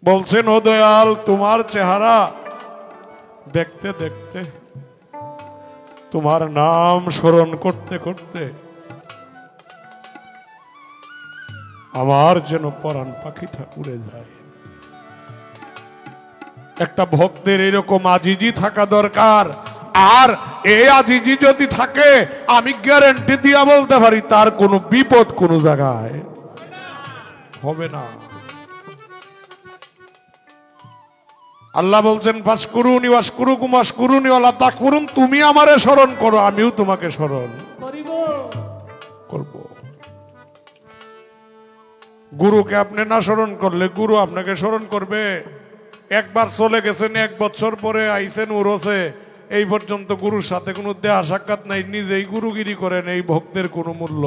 বলছেন ও দয়াল তোমার চেহারা দেখতে দেখতে তোমার নাম স্মরণ করতে করতে আমার যেন পরাণ পাখিটা উড়ে যায়। একটা ভক্তের এরকম আজিজি থাকা দরকার। আর এই আজিজি যদি থাকে আমি গ্যারান্টি দিয়া বলতে পারি তার কোনো বিপদ কোনো জায়গায় হবে না। আল্লাহ বলছেন ফাসকুরুনি ওয়াশকুরুকুম ওয়াশকুরুনি ওয়ালা তাকফুরুন, তুমি আমারে স্মরণ করো আমিও তোমাকে স্মরণ করব। গুরুকে আপনি না স্মরণ করলে গুরু আপনাকে স্মরণ করবে। একবার চলে গেছেন, 1 বছর পরে আইছেন উরসে, এই পর্যন্ত গুরুর সাথে কোনো দেহা সাক্ষাৎ নাই, নিজেই গুরুগিরি করেন, এই ভক্তের কোনো মূল্য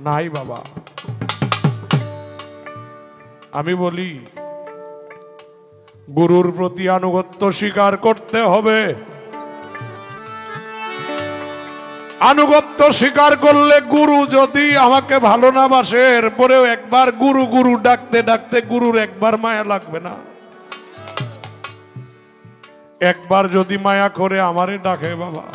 নাই বাবা। আমি বলি গুরুর প্রতি আনুগত্য স্বীকার করতে হবে। আনুগত্য স্বীকার করলে গুরু যদি আমাকে ভালো না বাসে এরপরেও একবার গুরু গুরু ডাকতে ডাকতে গুরুর একবার মায়া লাগবে না। একবার যদি মায়া করে আমারে ডাকে বাবা,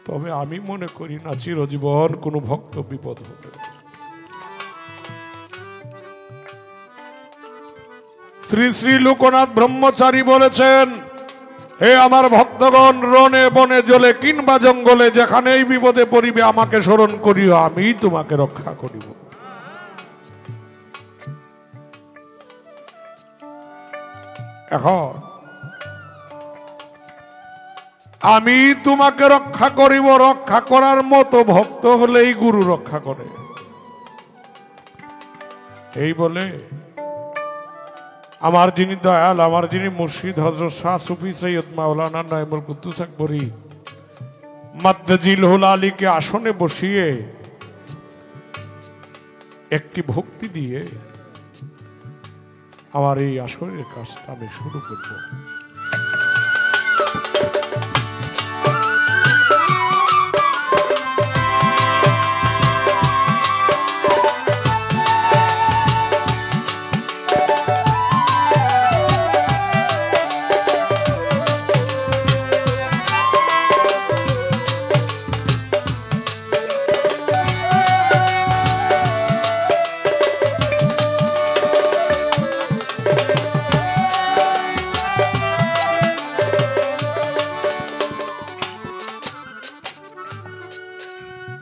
তবে আমি মনে করি না চিরজীবন কোনো ভক্ত বিপদ হবে। শ্রী শ্রী লোকনাথ ব্রহ্মচারী বলেছেন, হে আমার ভক্তগণ, রণে বনে জলে কিংবা জঙ্গলে যেখানেই বিপদে পড়িবে আমাকে স্মরণ করিও, আমি তোমাকে রক্ষা করিব। এখন আমি তোমাকে রক্ষা করিব, রক্ষা করার মতো ভক্ত হলেই গুরু রক্ষা করে। এই বলে আমার যিনি দয়াল, আমার যিনি মুর্শিদ হযরত শাহ সুফি সৈয়দ মাওলানা নাইমুল কুদ্দুস আকবরী মাদ্দাজিলহুল আলীকে আসনে বসিয়ে একটি ভক্তি দিয়ে আমার এই আসরের কাজটা আমি শুরু করব।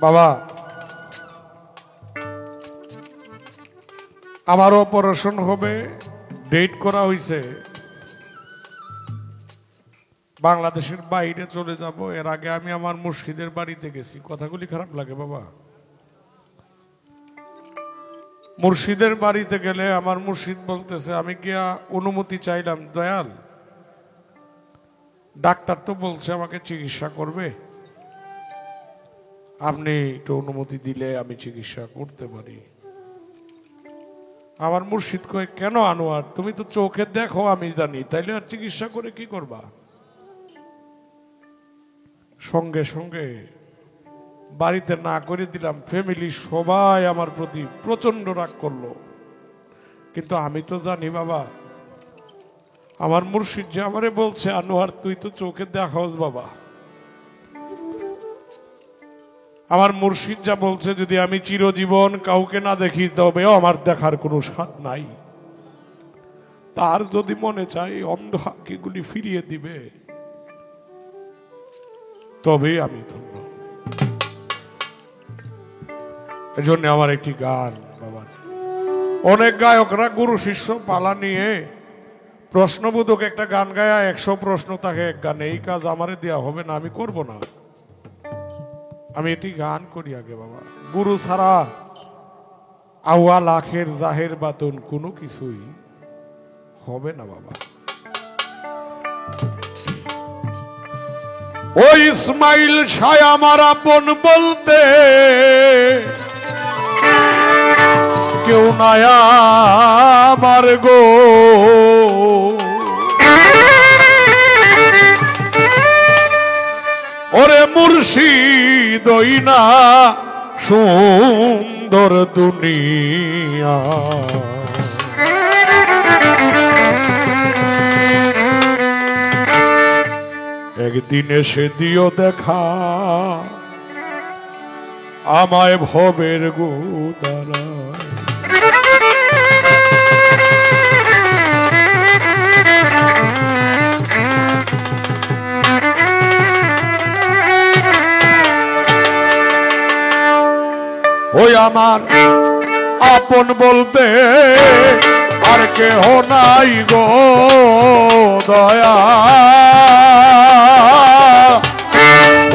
বাবা, আমার অপারেশন হবে, ডেট করা হয়েছে, বাংলাদেশের বাইরে চলে যাব। এর আগে আমি আমার মুর্শিদের বাড়িতে গেছি। কথাগুলি খারাপ লাগে বাবা? মুর্শিদের বাড়িতে গেলে আমার মুর্শিদ বলতেছে, আমি গিয়া অনুমতি চাইলাম, দয়াল ডাক্তার তো বলছে আমাকে চিকিৎসা করবে, আপনি একটু অনুমতি দিলে আমি চিকিৎসা করতে পারি। আমার মুর্শিদ কয়, কেন আনোয়ার, তুমি তো চোখে দেখো আমি জানি, তাইলে আর চিকিৎসা করে কি করবা? সঙ্গে সঙ্গে বাড়িতে না করে দিলাম। ফ্যামিলি সবাই আমার প্রতি প্রচন্ড রাগ করলো, কিন্তু আমি তো জানি বাবা, আমার মুর্শিদ যে আমারে বলছে, আনোয়ার তুই তো চোখে দেখাস বাবা, আমার মুর্শিদ যা বলছে যদি আমি চিরজীবন কাউকে না দেখি তবেও আমার দেখার কোনো স্বাদ নাই। তার যদি মনে চাই অন্ধ আঁখিগুলি ফিরিয়ে দিবে তবে আমি ধন্য। এজন্য আমার একটি গান বাবা, অনেক গায়করা গুরু শিষ্য পালা নিয়ে প্রশ্নবোধক একটা গান গায়া 100 প্রশ্ন তাকে এক গানে, এই কাজ আমারে দেয়া হবে না, আমি করব না। আমি এটি গান করি আগে বাবা। গুরু ছাড়া আওয়াল আখের জাহের বাতন কোনো কিছুই হবে না বাবা। ও ইসমাইল শাহ আমার আপন বলতে কেউ নাই আমার গো, ওরে মুর্শিদ না সুন্দর দুনিয়া, একদিন এসে দিও দেখা আমায় ভবের গোদারা। ওই আমার আপন বলতে আর কেহ নাই গো দয়া,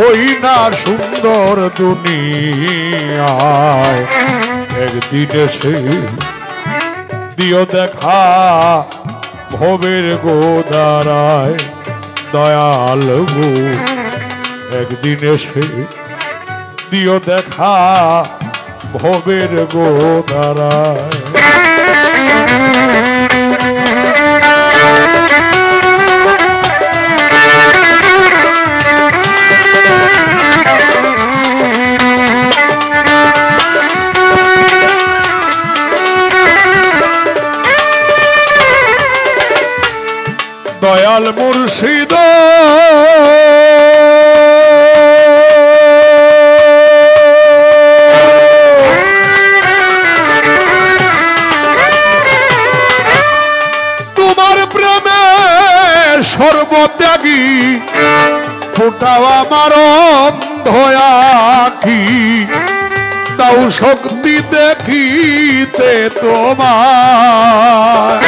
ওই না সুন্দর দুনিয়ায় একদিন এসে দিও দেখা ভবের গোদারায়। দয়াল গো একদিন এসে দিও দেখা ভবের গোদারায়। দয়াল মুর্শিদ তোমার প্রেমে সর্বত্যাগী ফোটাও আমার অন্ধ আখি, দাও শক্তি দেখিতে তোমার।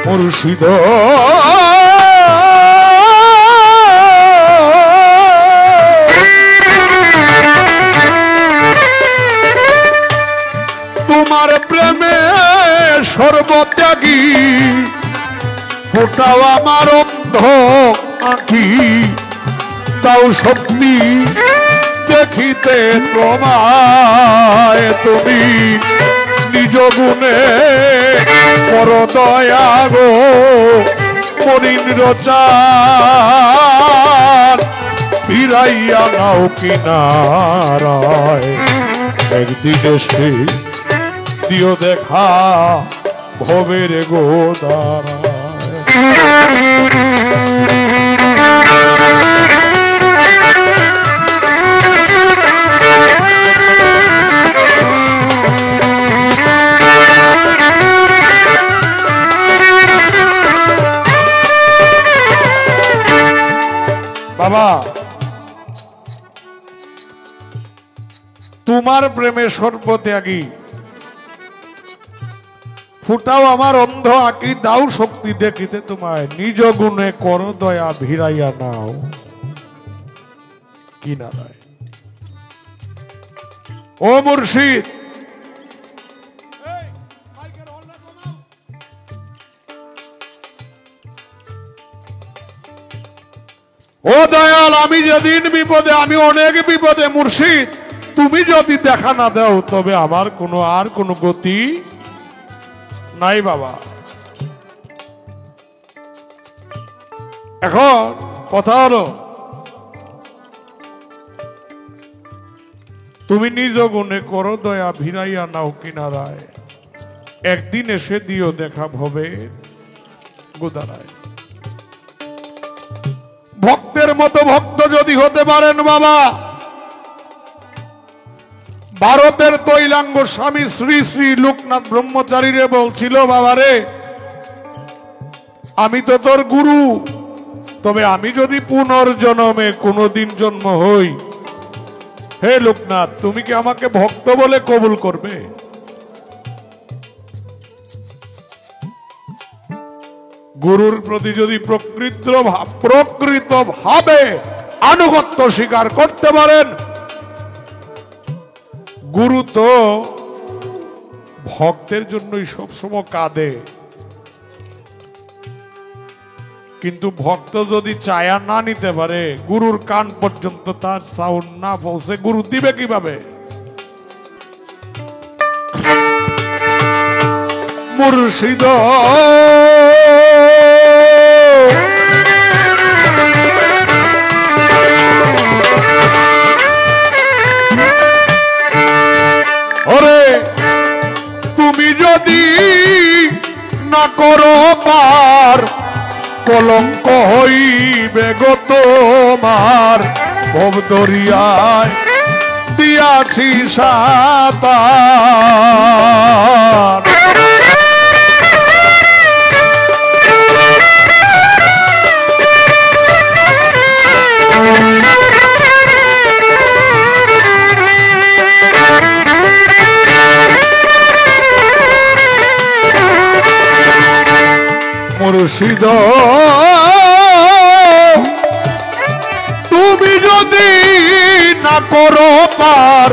মুর্শিদ তোমার প্রেমে সর্বত্যাগী ফোটাও আমার অন্ধ আঁখি, তাও শক্তি দেখিতে তোমায়। তুমি নিজ গুণে পর দয়া গো মনিন্দ্র চার ফিরাইয়া নাও কিনারায়। একদিন এসে দিও দেখা ভবের গোদারায়। বাবা তোমার প্রেমে সর্বত্যাগী ফুটাও আমার অন্ধ আঁকি, দাও শক্তি দেখিতে তোমায়। নিজ গুণে কর দয়া ভিড়াইয়া নাও কিনারায়। ও মুর্শিদ ও দয়াল, আমি যেদিন বিপদে, আমি অনেক বিপদে মুর্শিদ, তুমি যদি দেখা না দাও তবে আমার আর কোনো গতি নাই বাবা। এখন কথা হলো তুমি নিজ গুণে করো দয়া ভিড়াইয়া নাও কিনারায়। একদিন এসে দিও দেখা ভবে গোদারায়। ভক্তের মতো ভক্ত যদি হতে পারেন বাবা, ভারতের তৈলাঙ্গ স্বামী শ্রী শ্রী লোকনাথ ব্রহ্মচারীরে বলছিল, বাবারে আমি তো তোর গুরু, তবে আমি যদি পুনর্জন্মে কোনোদিন জন্ম হই, হে লোকনাথ তুমি কি আমাকে ভক্ত বলে কবুল করবে? গুরুর প্রতি যদি প্রকৃত ভাবে আনুগত্য স্বীকার করতে পারেন, গুরু তো ভক্তের জন্যই সবসময় কাঁদে, কিন্তু ভক্ত যদি চায়া না নিতে পারে, গুরুর কান পর্যন্ত তার সাউন্ড না পৌঁছে, গুরু দিবে কিভাবে? মুর্শিদ ওরে তুমি যদি না করো পার কলঙ্ক হইবে গো তোমার ভব দরিয়ায় দিয়াছি সাঁতার মুর্শিদ তুমি যদি না করো পার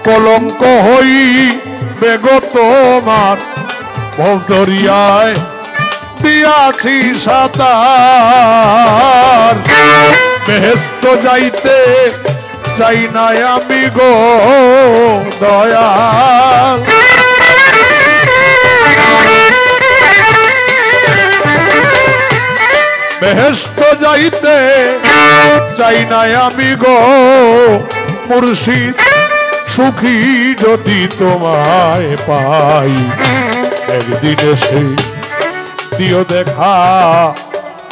কলঙ্ক হইবে গো তোমার ভব দরিয়ায় দিয়াছি সাঁতার বেহেশত যাইতে চাই না আমি গো দয়াল বেহেশত যাইতে চাই না আমি গো মুর্শিদ সুখী যদি তোমায় পাই একদিন এসে দিও দেখা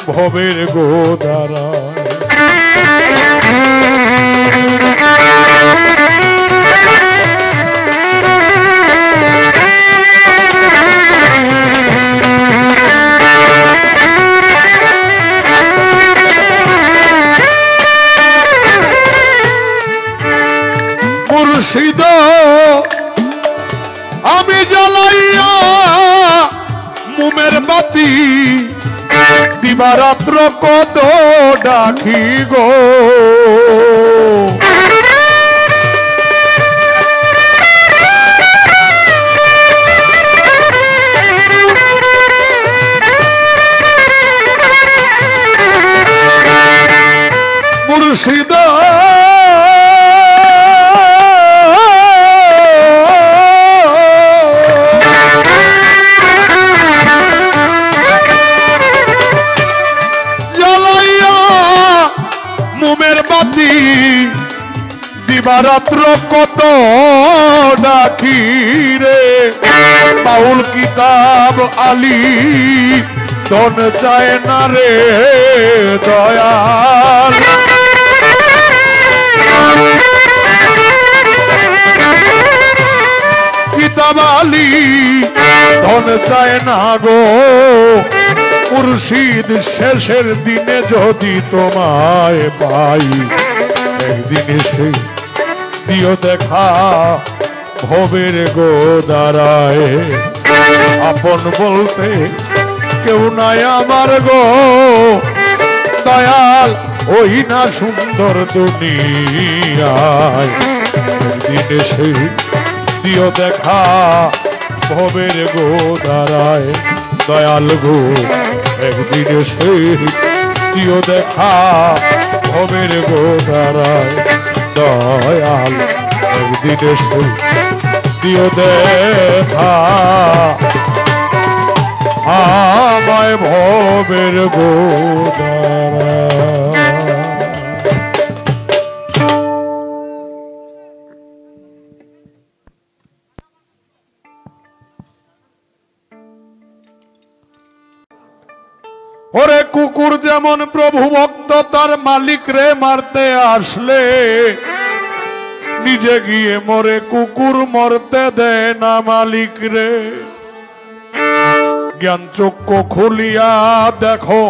ভবের গোদারায় মুর্শিদ আমি জ্বালাইয়া মুমের বাতি দিবারাত্র কত ডাকি গো মুর্শিদ দিবারাত্র কত ডাকি রে বাউল কিতাব আলী ধন চায় না রে দয়াল কিতাব আলী ধন চায় না গো মুর্শিদ শেষের দিনে যদি তোমায় পাই একদিন এসে দিও দেখা ভবের গোদারায় আপন বলতে কেউ নাই আমার গো দয়াল ওই না সুন্দর দুনিয়ায় একদিন এসে দিও দেখা ভবের গোদারায় দয়াল গো একদিন এসে দিও দেখা ভবের গোদারায় দয়াল একদিন এসে দিও দেখা আমায় ভবের গোদারায় ওরে কুকুর যেমন প্রভু ভক্ত তার মালিক রে মারতে আসলে নিজে গিয়ে মরে কুকুর মরতে দেয় না মালিক রে জ্ঞান চক্ষু খুলিয়া দেখো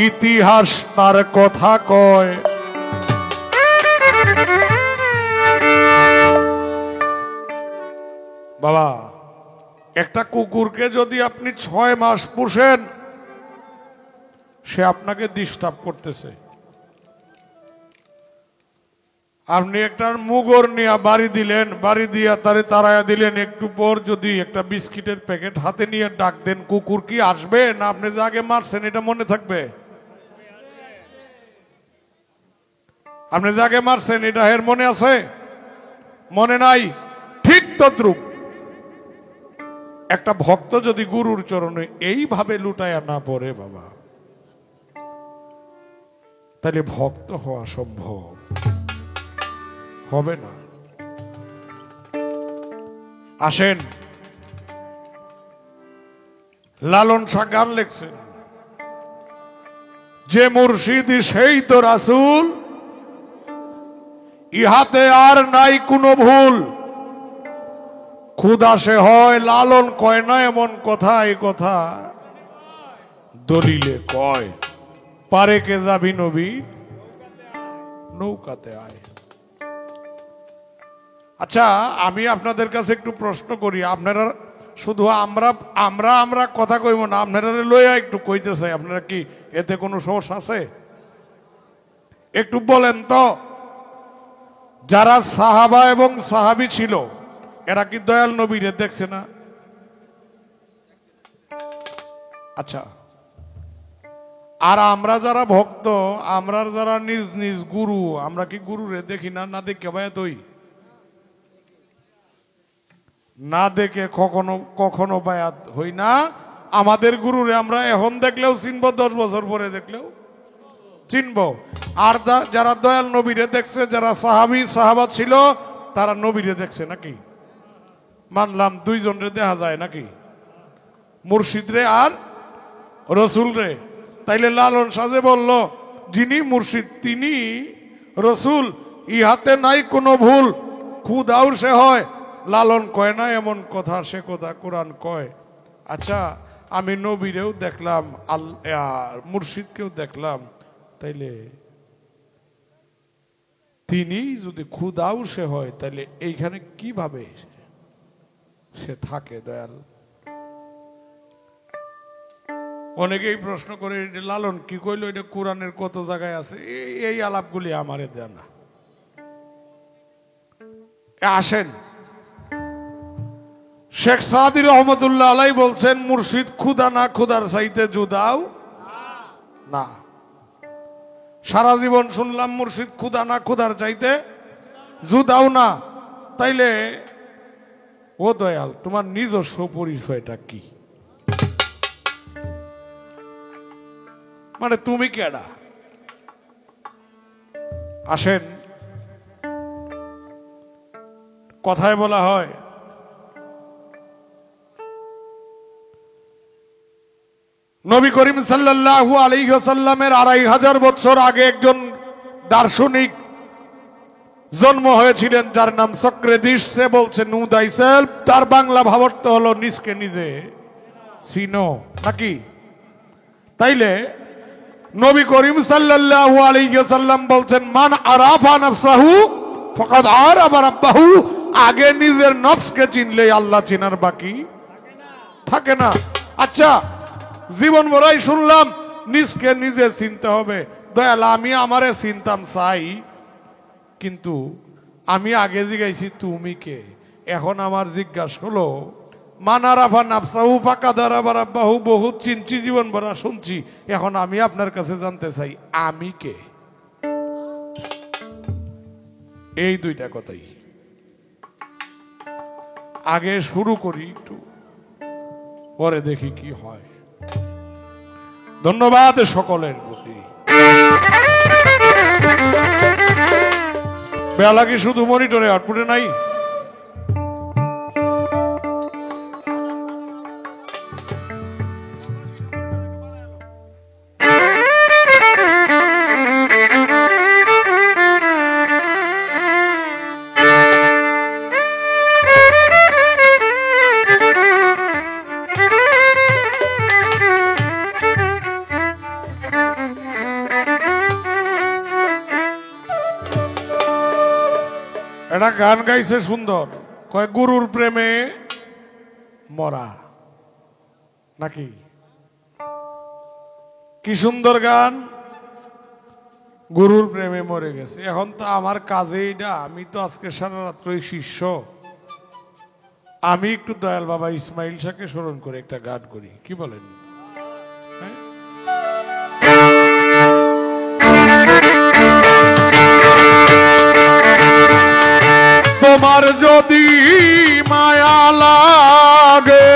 ইতিহাস তার কথা কয় বাবা একটা কুকুরকে যদি আপনি 6 মাস পোষেন সে আপনাকে ডিস্টার্ব করতেছে আপনি একটা মুগর নিয়ে বাড়ি দিলেন বাড়ি দিয়া তারে তাড়ায়া দিলেন একটু পর যদি একটা বিস্কিটের প্যাকেট হাতে নিয়ে ডাক দেন কুকুর কি আসবে না আপনি যে আগে মারছেন এটা মনে থাকবে আপনি যে আগে মারছেন এটা এর মনে আছে মনে নাই ঠিক তদ্রূপ একটা ভক্ত যদি গুরুর চরণে এইভাবে লুটায়া না পড়ে বাবা, তাহলে ভক্ত হওয়া সম্ভব হবে না। আসেন, লালন শাহ গান লিখছেন, যে মুর্শিদ সেই তো রাসূল, ইহাতে আর নাই কোনো ভুল। খুদা সে হয় লালন কয় না এমন কথা, এই কথা দলিলে কয়। পারে কে যাবি নবী নৌকাতে আয়। আচ্ছা, আমি আপনাদের কাছে একটু প্রশ্ন করি, আপনারা শুধু আমরা আমরা আমরা কথা কইব না, আপনারা লইয়া একটু কইতে চাই, আপনারা কি এতে কোনো সমস্যা আছে? একটু বলেন তো, যারা সাহাবা এবং সাহাবী ছিল এরা কি দয়াল নবীরে দেখছে না? আচ্ছা, আর আমরা যারা ভক্ত, আমরা যারা নিজ নিজ গুরু, আমরা কি গুরুরে দেখি না? না দেখে ভাই তুই না দেখে কখনো কখনো বায়াত হই না। আমাদের গুরুরে আমরা এখন দেখলেও চিনব, 10 বছর পরে দেখলেও চিনব। আর যারা দয়াল নবীরে দেখছে, যারা সাহাবা ছিল, তারা নবীরে দেখছে নাকি? মানলাম 2 জনরে দেখা যায় নাকি, মুর্শিদ রে আর রসুল রে। তাইলে লালন সাজে বলল, যিনি মুর্শিদ তিনি রসুল, ইহাতে নাই কোনো ভুল। খুদাও সে হয় লালন কয় না এমন কথা, সে কথা কোরআন কয়। আচ্ছা, আমি নবীরেও দেখলাম, মুর্শিদকেও দেখলাম, তাইলে তিনি যদি খুদাও সে হয়, তাইলে এইখানে কিভাবে সে থাকে দয়াল? অনেকেই প্রশ্ন করে, লালন কি কইল, এটা কোরআনের কত জায়গায় আছে? এই আলাপগুলি আমারে দেয় না। আসেন, শেখ সাদি রহমতুল্লাহ আলাই বলছেন, মুর্শিদ খুদা না, খুদার চাইতে জুদাও না। সারা জীবন শুনলাম মুর্শিদ খুদা না, খুদার চাইতে জুদাও না। তাইলে ও দয়াল, তোমার নিজস্ব পরিচয়টা কি? মানে তুমি কেডা? আসেন, কথায় বলা হয়, নবী করিম সাল্লাল্লাহু আলাইহি ওয়াসাল্লামের 2500 বছর আগে একজন দার্শনিক জন্ম হয়েছিলেন, যার নাম সক্রেটিস। সে বলছে নো দাই সেলফ, তার বাংলা ভাবার্থ হলো নিজকে নিজে চিনো নাকি? তাইলে নবী করিম সাল্লাল্লাহু আলাইহি ওয়াসাল্লাম বলছেন, মান আরাফা নাফসাহু ফাকাদ আরাফা রাব্বাহু। আগে নিজের নফসকে চিনলে আল্লাহ চিনার বাকি থাকে না। আচ্ছা, জীবন ভরাই শুনলাম নিজকে নিজে চিনতে হবে। দয়াল, আমি আমারে চিনতাম চাই, কিন্তু আমি আগে জিজ্ঞাসি তুমি কে। এখন আমার জিজ্ঞাসা হলো, মানারাফা নাফসাহু ফাকাদ আরাফা রাব্বাহু বহুত চিনছি, জীবন ভরা শুনছি। এখন আমি আপনার কাছে জানতে চাই, আমি কে? এই দুইটা কথাই আগে শুরু করি একটু, পরে দেখি কি হয়। ধন্যবাদ সকলের প্রতি। বেলা কি শুধু মনিটরে আউটপুটে নাই? একটা গান গাইছে সুন্দর, কয় গুরুর প্রেমে মরা নাকি? কি সুন্দর গান, গুরুর প্রেমে মরে গেছে। এখন তো আমার কাজে এটা, আমি তো আজকে সারা রাত্রই শিষ্য, আমি একটু দয়াল বাবা ইসমাইল শাহকে স্মরণ করে একটা গান করি, কি বলেন? তোমার যদি মায়া লাগে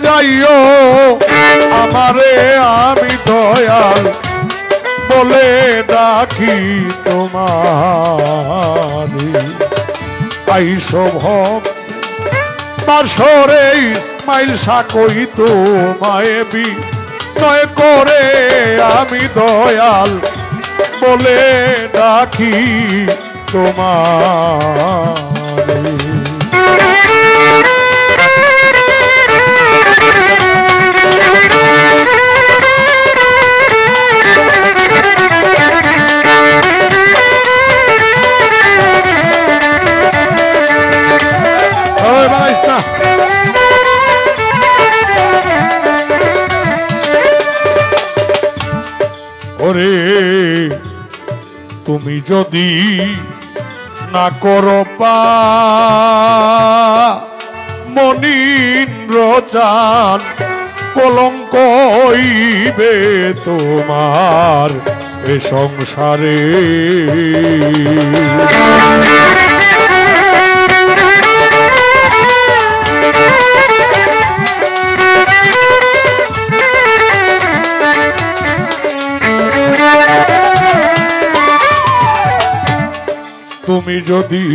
যাইও আমারে আমি দয়াল বলে ডাকি তোমার আইসো ভক্ত বাসরে ইসমাইল সাকই তোমায় নয় করে আমি দয়াল বলে ডাকি তোমার ওরে তুমি যদি না করো মনীন্দ্র চান কলঙ্ক হইবে তোমার এ সংসারে তুমি যদি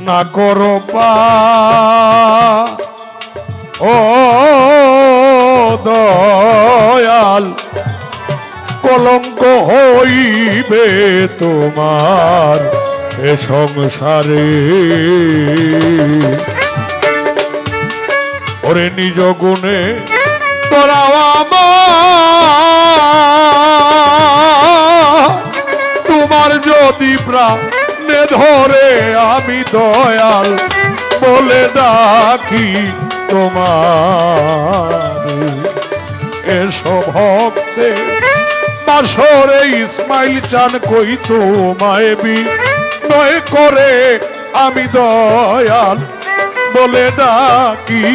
না করো ও দয়াল কলঙ্ক হইবে তোমার এ সংসারে ওরে নিজ গুণে তোরা তোমার যদি প্রাণে ধরে আমি দয়াল বলে ডাকি তোমার এসো ভক্তে বাসরে ইসমাইল চান কই তোমায় নয় করে আমি দয়াল বলে ডাকি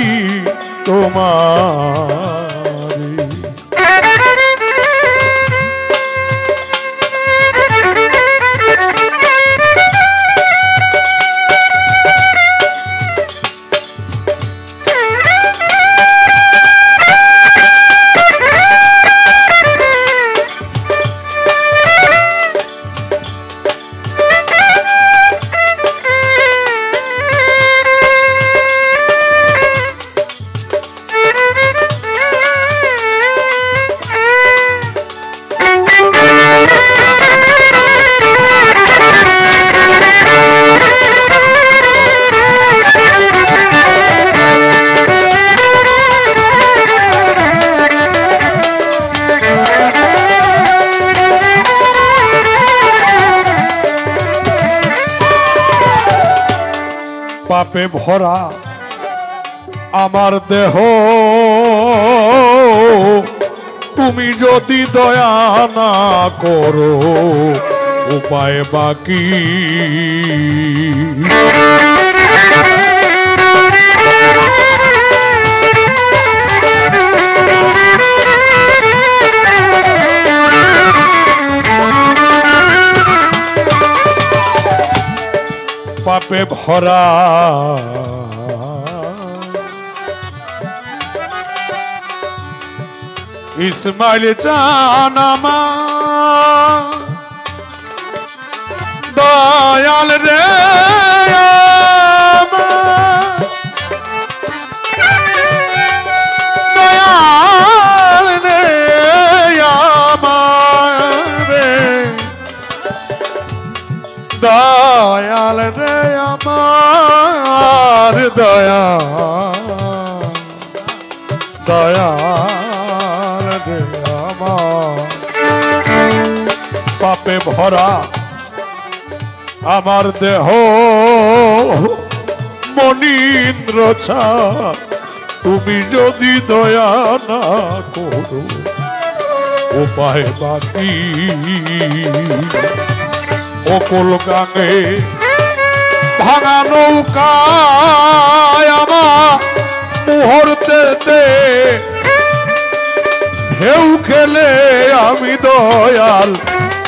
তোমার পাপে ভরা আমার দেহ তুমি যদি দয়া না করো উপায় বাকি পাপে ভরা ইসমাইল চান আমার দয়াল রে দয়াল রে আমার দয়াল রে আমার দয়াল রে আমার পাপে ভরা আমার দেহ মনীন্দ্র ছা তুমি যদি দয়া না করো উপায় বাকি অকল গাঙে ভাঙা নৌকায় আমার মুহূর্তেতে ঢেউ খেলে আমি দয়াল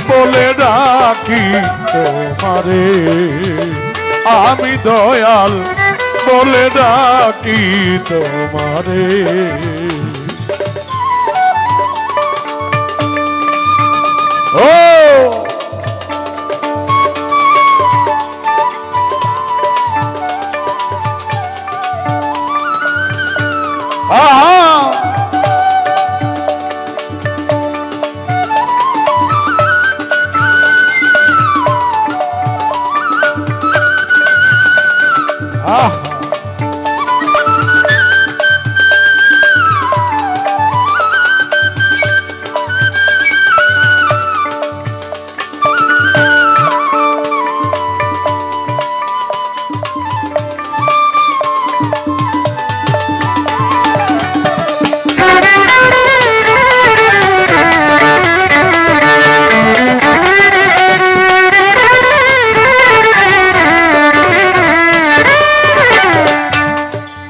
বলে ডাকি তোমারে আমি দয়াল বলে ডাকি তোমারে। ও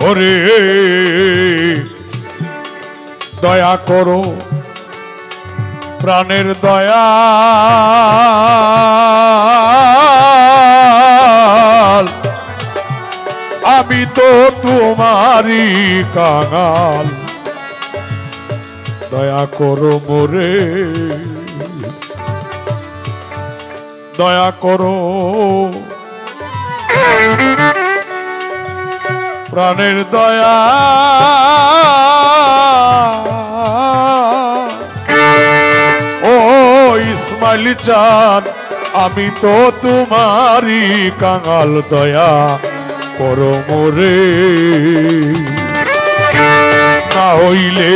ওরে দয়া করো প্রাণের দয়াল, আমি তো তোমারই কাঙাল। দয়া করো মোরে, দয়া করো প্রাণের দয়া। ও ইসমাইল চাঁদ, আমি তো তোমারই কাঙাল। দয়া করো মোরে, না হইলে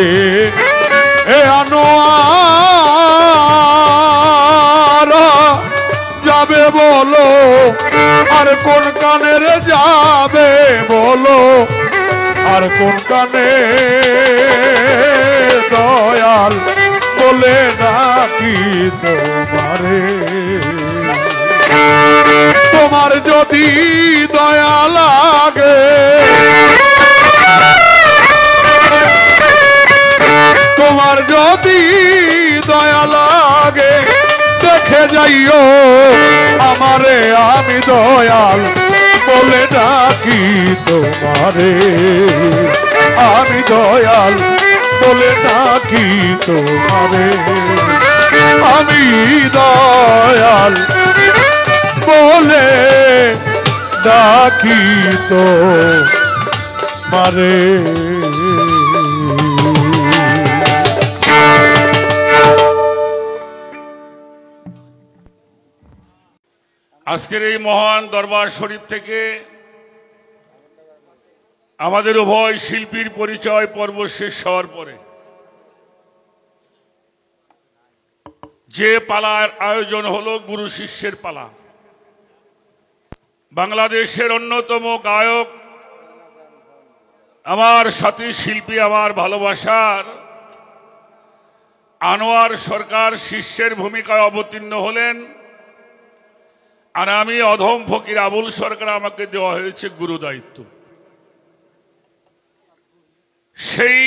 এ আনোয়ার যাবে বলো, আর কোন কানের যাবে বলো, আর কোন কানে দয়াল বলে ডাকি তোমারে। তোমার যদি দয়া লাগে, তোমার যদি দয়া লাগে, দেখে যাইও আমারে, আমি দয়াল বলে ডাকি তোমারে। আমি দয়াল বলে ডাকি তোমারে, আমি দয়াল বলে ডাকি তোমারে। আজকের এই মহান দরবার শরীফ থেকে আমাদের উভয় শিল্পীর পরিচয় পর্ব শেষ হওয়ার পরে যে পালার আয়োজন হলো গুরু শিষ্যের পালা। বাংলাদেশের অন্যতম গায়ক, আমার সাথী শিল্পী, আমার ভালোবাসার আনোয়ার সরকার শিষ্যের ভূমিকায় অবতীর্ণ হলেন, আর আমি অধম ফকির আবুল সরকার, আমাকে দেওয়া হয়েছে গুরু দায়িত্ব। সেই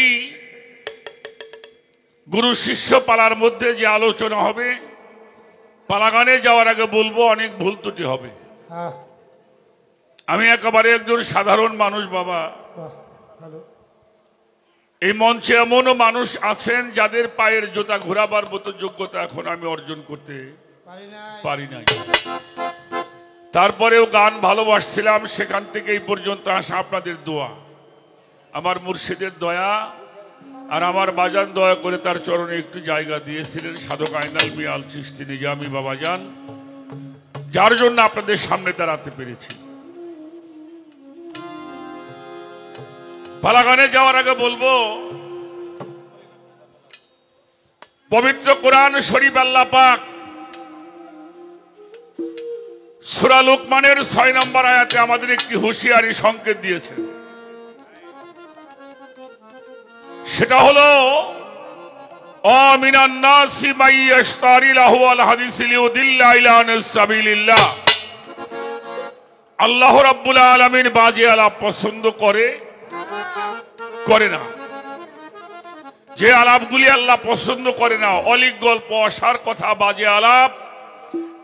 গুরু শিষ্য পালার মধ্যে যে আলোচনা হবে, পালাগানে যাওয়ার আগে বলবো অনেক ভুল ত্রুটি হবে। আমি একেবারে একজন সাধারণ মানুষ বাবা। এই মঞ্চে এমনও মানুষ আছেন যাদের পায়ের জুতা ঘোরাবার মতো যোগ্যতা এখন আমি অর্জন করতে পারি নাই। তারপরেও গান ভালোবাসছিলাম, সেখান থেকে এই পর্যন্ত আসা আপনাদের দোয়া, আমার মুর্শিদের দয়া, আর আমার বাজান দয়া করে তার চরণে একটু জায়গা দিয়েছিলেন সাধক আইনাল মিয়া আল চিশতি নিজামী বাবাজান, যার জন্য আপনাদের সামনে দাঁড়াতে পেরেছি। পালাগানে যাওয়ার আগে বলবো, পবিত্র কোরআন শরীফ আল্লাহ পাক সূরা লুকমানের 6 নম্বর আয়াতে আমাদের একটি হুঁশিয়ারি সংকেত দিয়েছেন। সেটা হলো মিনান নাসি মান ইয়াশতারি লাহু আল হাদিস লিউদিল্লা ইলা সাবিলিল্লাহ। আল্লাহ রাব্বুল আলামিন বাজে আলাপ পছন্দ করে না। যে আলাপগুলি আল্লাহ পছন্দ করে না, অলিক গল্প, অসার কথা, বাজে আলাপ,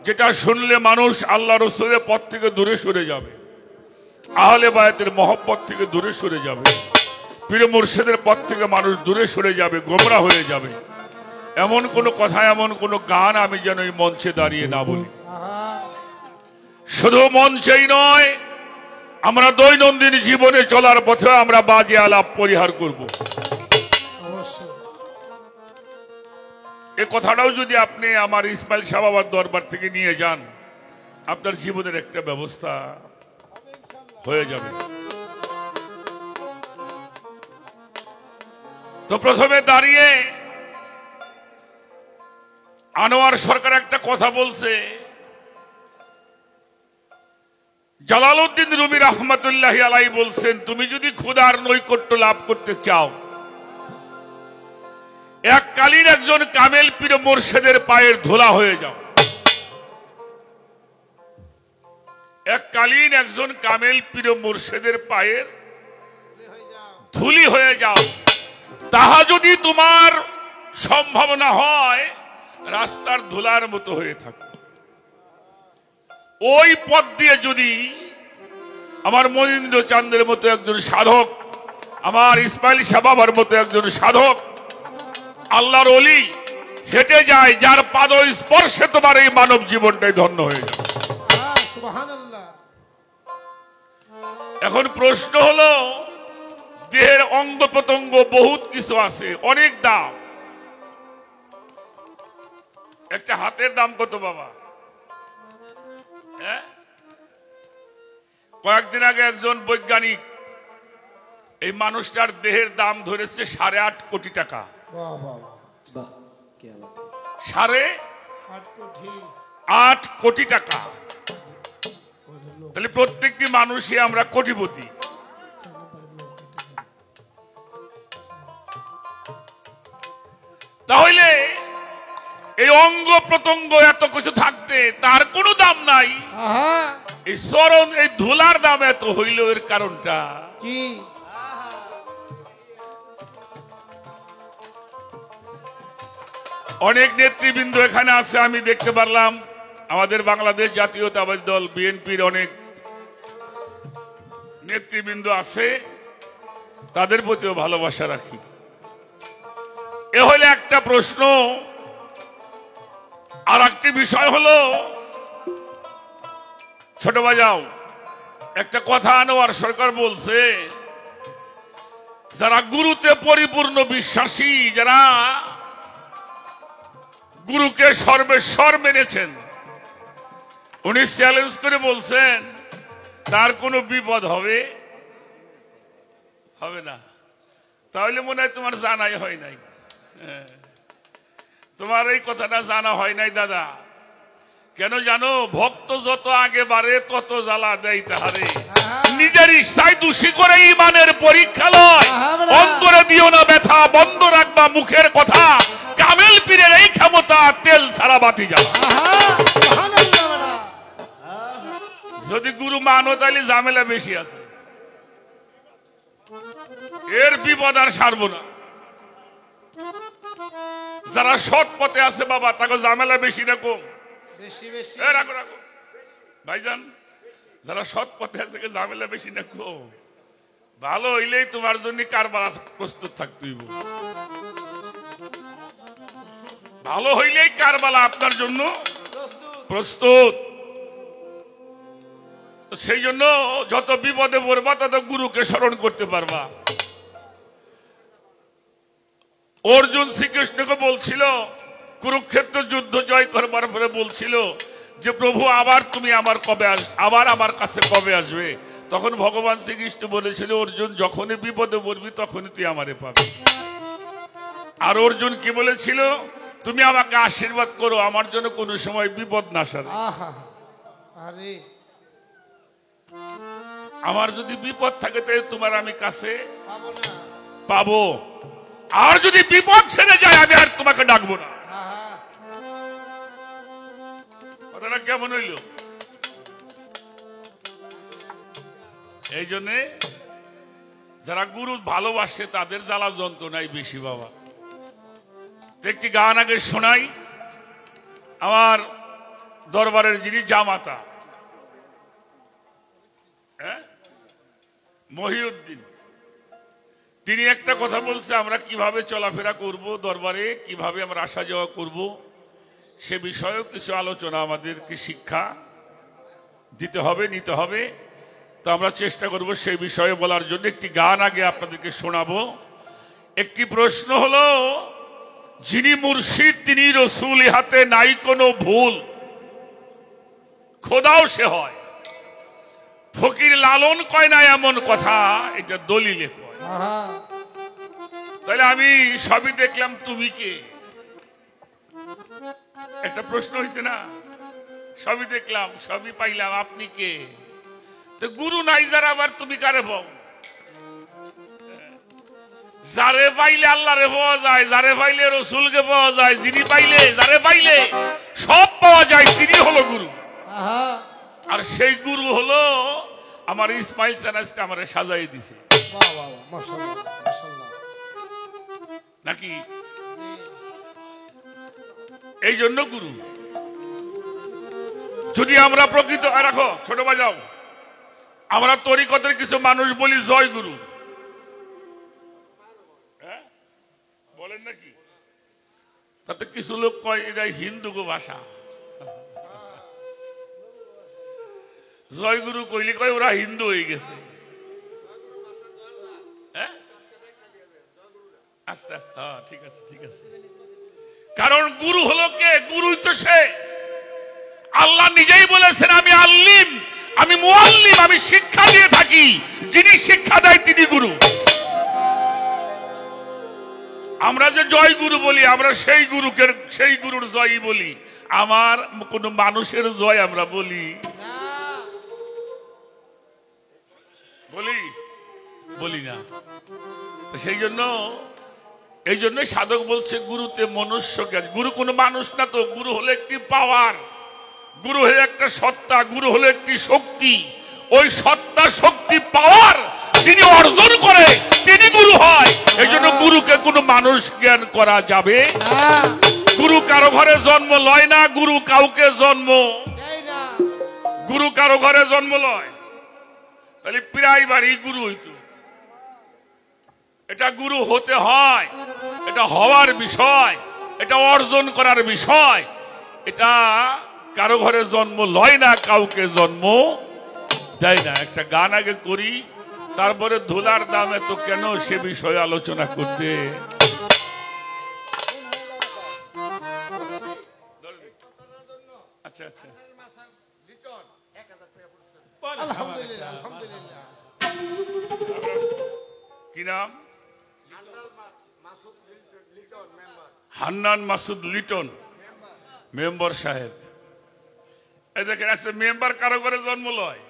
যেটা শুনলে মানুষ আল্লাহ রাসূলের পথ থেকে দূরে সরে যাবে, আহলে বায়াতের মহব্বত থেকে দূরে সরে যাবে, পীর মুর্শিদের পথ থেকে মানুষ দূরে সরে যাবে, গোমরা হয়ে যাবে। এমন কোন কথা, এমন কোন গান আমি যেন এই মঞ্চে দাঁড়িয়ে না বলি। শুধু মঞ্চেই নয়, আমরা দৈনন্দিন জীবনে চলার পথে আমরা বাজে আলাপ পরিহার করব। এই কথাটাও যদি আপনি আমার ইসমাইল শাহ বাবার দরবার থেকে নিয়ে যান, আপনার জীবনের একটা ব্যবস্থা হয়ে যাবে। তো প্রথমে দাঁড়িয়ে আনোয়ার সরকার একটা কথা বলছে, জালালউদ্দিন রুমি রহমতুল্লাহ আলাই বলছেন, তুমি যদি খোদার নৈকট্য লাভ করতে চাও, এককালীন একজন কামেল পীর মুর্শিদের পায়ের ধুলা হয়ে যাও। এককালীন একজন কামেল পীর মুর্শিদের পায়ের ধুলি হয়ে যাও। তাহা যদি তোমার সম্ভাবনা হয়, রাস্তার ধুলার মতো হয়ে থাকো। ওই পথ দিয়ে যদি আমার মনীন্দ্র চাঁদের মতো একজন সাধক, আমার ইসমাইল শাহ বাবার মতো একজন সাধক, আল্লাহর ওলি হেঁটে যায়, যার পাদ স্পর্শে তোমার এই মানব জীবনটাই ধন্য হয়ে যায়। এখন প্রশ্ন হলো, দেহের অঙ্গ প্রত্যঙ্গ বহুত কিছু আছে, অনেক দাম। একটা হাতের দাম কত বাবা? কয়েকদিন আগে একজন বৈজ্ঞানিক এই মানুষটার দেহের দাম ধরেছে 8.5 কোটি টাকা। 8.5 কোটি টাকা। তাহলে প্রত্যেকটি মানুষই আমরা কোটিপতি। তাহলে এই অঙ্গ প্রত্যঙ্গ এত কিছু থাকতে তার কোনো দাম নাই, এই চরণ এই ধুলার দাম এত হইল, এর কারণটা কি? অনেক নেতৃবৃন্দ এখানে আছে, আমি দেখতে পারলাম। আমাদের বাংলাদেশ জাতীয়তাবাদী দল বিএনপির অনেক নেতৃবৃন্দ আছে, তাদের প্রতিও ভালোবাসা রাখি। এ হইলে একটা প্রশ্ন। আর একটি বিষয় হলো, ছোট বাজাও একটা কথা আনোয়ার সরকার বলছে, যারা গুরুতে পরিপূর্ণ বিশ্বাসী, যারা গুরুকে সর্বেশ্বর মেনেছেন, উনি চ্যালেঞ্জ করে বলছেন, তার কোনো বিপদ হবে না। তাহলে মনে হয় তোমার জানাই হয় নাই, তোমার এই কথাটা জানা হয় নাই দাদা। কেন জানো? ভক্ত যত আগে বাড়ে তত জ্বালা দেয় তাহারে। নিজের ইচ্ছায় দোষী করে ইমানের পরীক্ষা লয়। অন্তরে দিও না ব্যথা, বন্ধ রাখবা মুখের কথা। কামেল পীরের এই ক্ষমতা, তেল ছাড়া বাতি জ্বালা। যদি গুরু মানো তাহলে ঝামেলা বেশি আছে, এর বিপদ আর সারবো না। যারা সৎ পথে আছে বাবা, তাকে ঝামেলা বেশি না কম? রাখো রাখো ভাইজান, যারা সৎ পথে আছে ঝামেলা বেশি না কম? ভালো হইলেই তোমার জন্য কারবার প্রস্তুত থাকতে হইব। ভালো হইলেই কারবালা আপনার জন্য প্রস্তুত। সেই জন্য যত বিপদে পড়বা তত গুরুকে স্মরণ করতে পারবা। অর্জুন শ্রীকৃষ্ণকে বলছিল, কুরুক্ষেত্র যুদ্ধ জয় করবার পরে বলছিল যে প্রভু আবার তুমি আবার আমার কাছে কবে আসবে? তখন ভগবান শ্রীকৃষ্ণ বলেছিল, অর্জুন যখনই বিপদে পড়বি তখনই তুই আমারে পাবি। আর অর্জুন কি বলেছিল? তুমি আমাকে আশীর্বাদ করো আমার জন্য কোনো সময় বিপদ না সারে। আমার যদি বিপদ থাকে তাহলে তোমার আমি কাছে পাবো, আর যদি বিপদ ছেড়ে যায় আমি আর তোমাকে ডাকবো না। কথাটা কেমন হইল? এই জন্যে যারা গুরু ভালোবাসে তাদের জ্বালা যন্ত্রণাই বেশি বাবা। একটি গান আগে শোনাই। আমার দরবারের যিনি জামাতা, মহিউদ্দিন, তিনি একটা কথা বলছে, আমরা কিভাবে চলাফেরা করব দরবারে, কিভাবে আমরা আসা যাওয়া করব, সে বিষয়েও কিছু আলোচনা আমাদেরকে শিক্ষা দিতে হবে, নিতে হবে। তো আমরা চেষ্টা করব সেই বিষয়ে বলার জন্য। একটি গান আগে আপনাদেরকে শোনাবো। একটি প্রশ্ন হলো, যিনি মুর্শিদ তিনি রসুল, হাতে নাই কোনো ভুল, খোদাও সে হয়, ফকির লালন কয় না এমন কথা, এটা দলিলে কয়। তাহলে আমি সবই দেখলাম, তুমি কে? একটা প্রশ্ন হয়েছে না? সবই দেখলাম, সবই পাইলাম, আপনি কে? তো গুরু নাই যারা, আবার তুমি কারে পাও? যারে পাইলে আল্লাহরে পাওয়া যায়, যারে পাইলে রসুলকে পাওয়া যায়, যিনি পাইলে, যারে পাইলে সব পাওয়া যায়, তিনি হলো গুরু। আর সেই গুরু হলো আমার ইসমাইল চানাসকে আমারে সাজাই দিছে নাকি? এই জন্য গুরু। যদি আমরা প্রকৃত, রাখো ছোট বাজাও, আমরা তরিকতের কিছু মানুষ বলি জয় গুরু, বলেন নাকি? তাতে কিছু লোক কয় এটা হিন্দু ভাষা। জয় গুরু কইলে কয় ওরা হিন্দু হয়ে গেছে। আস্তে আস্তে, ঠিক আছে ঠিক আছে। কারণ গুরু হলো কে? গুরুই তো সে। আল্লাহ নিজেই বলেছেন, আমি আল্লিম, আমি মুআল্লিম, আমি শিক্ষা দিয়ে থাকি, যিনি শিক্ষা দেয় তিনি গুরু। আমরা যে জয় গুরু বলি, আমরা সেই গুরুকে, সেই গুরুর জয়ই বলি। আমার কোন মানুষের জয় আমরা বলি বলি না। তো সেই জন্য, এই জন্য সাধক বলছে গুরুতে মনুষ্য জ্ঞান। গুরু কোনো মানুষ না তো, গুরু হলো একটি পাওয়ার, গুরু হলো একটা সত্তা, গুরু হলো একটি শক্তি। ওই সত্তা, শক্তি, পাওয়ার যিনি অর্জন করে তিনি গুরু হয়। এই জন্য গুরুকে কোনো মানুষ জ্ঞান করা যাবে না। গুরু কারো ঘরে জন্ম লয় না, গুরু কাউকে জন্ম, গুরু কারো ঘরে জন্ম লয়। তাহলে প্রায় বাড়ি গুরু হইতো। এটা গুরু হতে হয়, এটা হওয়ার বিষয়, এটা অর্জন করার বিষয়। এটা কারো ঘরে জন্ম লয় না, কাউকে জন্ম দেয় না। একটা গান আগে করি, তারপরে ধুলার দাম এত কেন সে বিষয়ে আলোচনা করতে। আচ্ছা আচ্ছা, কি নাম? হান্নান মাসুদ লিটন মেম্বার সাহেব। এই দেখেন, আচ্ছা মেম্বার কারো ঘরে জন্ম লয়?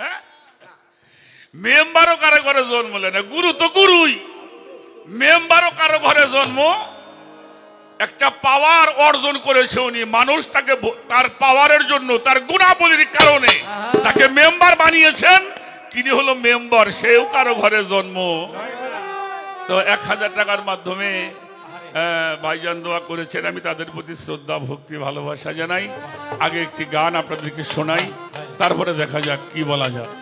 হ্যাঁ, মেম্বারও কারো ঘরে জন্ম লয় না। গুরু তো গুরুই, মেম্বারও কারো ঘরে জন্ম। একটা পাওয়ার অর্জন করেছে উনি, মানুষ তাকে তার পাওয়ারের জন্য, তার গুণাবলীর কারণে তাকে মেম্বার বানিয়েছেন, তিনি হলো মেম্বার, সেও কারো ঘরে জন্ম। তো 1000 টাকার মাধ্যমে ভাইজান দোয়া করেছেন, আমি তাদের প্রতি শ্রদ্ধা, ভক্তি, ভালোবাসা জানাই। আগে একটি গান আপনাদেরকে শোনাই, তারপরে দেখা যাক কি বলা যায়।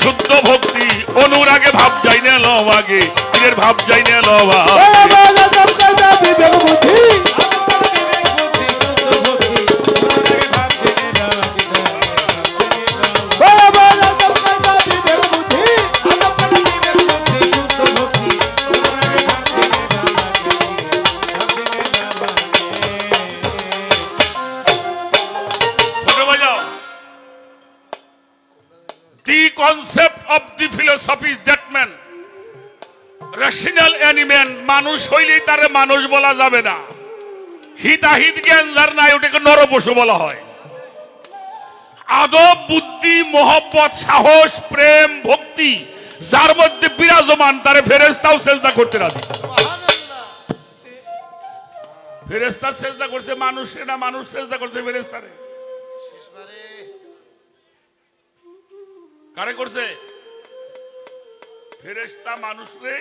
শুদ্ধ ভক্তি অনুরাগে ভাব যাই না লবাগে, পীরের ভাব যাই না লবা। Concept of the philosophy is that man rational animal, মানুষ হইলেই তারে মানুষ বলা যাবে না। হিতাহিত জ্ঞান যার নাই ওটাকে নরপশু বলা হয়। আদব, বুদ্ধি, মহব্বত, সাহস, প্রেম, ভক্তি যার মধ্যে বিরাজমান, তারে ফেরেশতাও সেজদা করতে রাজি। ফেরেশতা সেজদা করছে মানুষে না, মানুষ সেজদা করছে ফেরেশতারে? কারে করছে? ফেরেশতা মানুষরে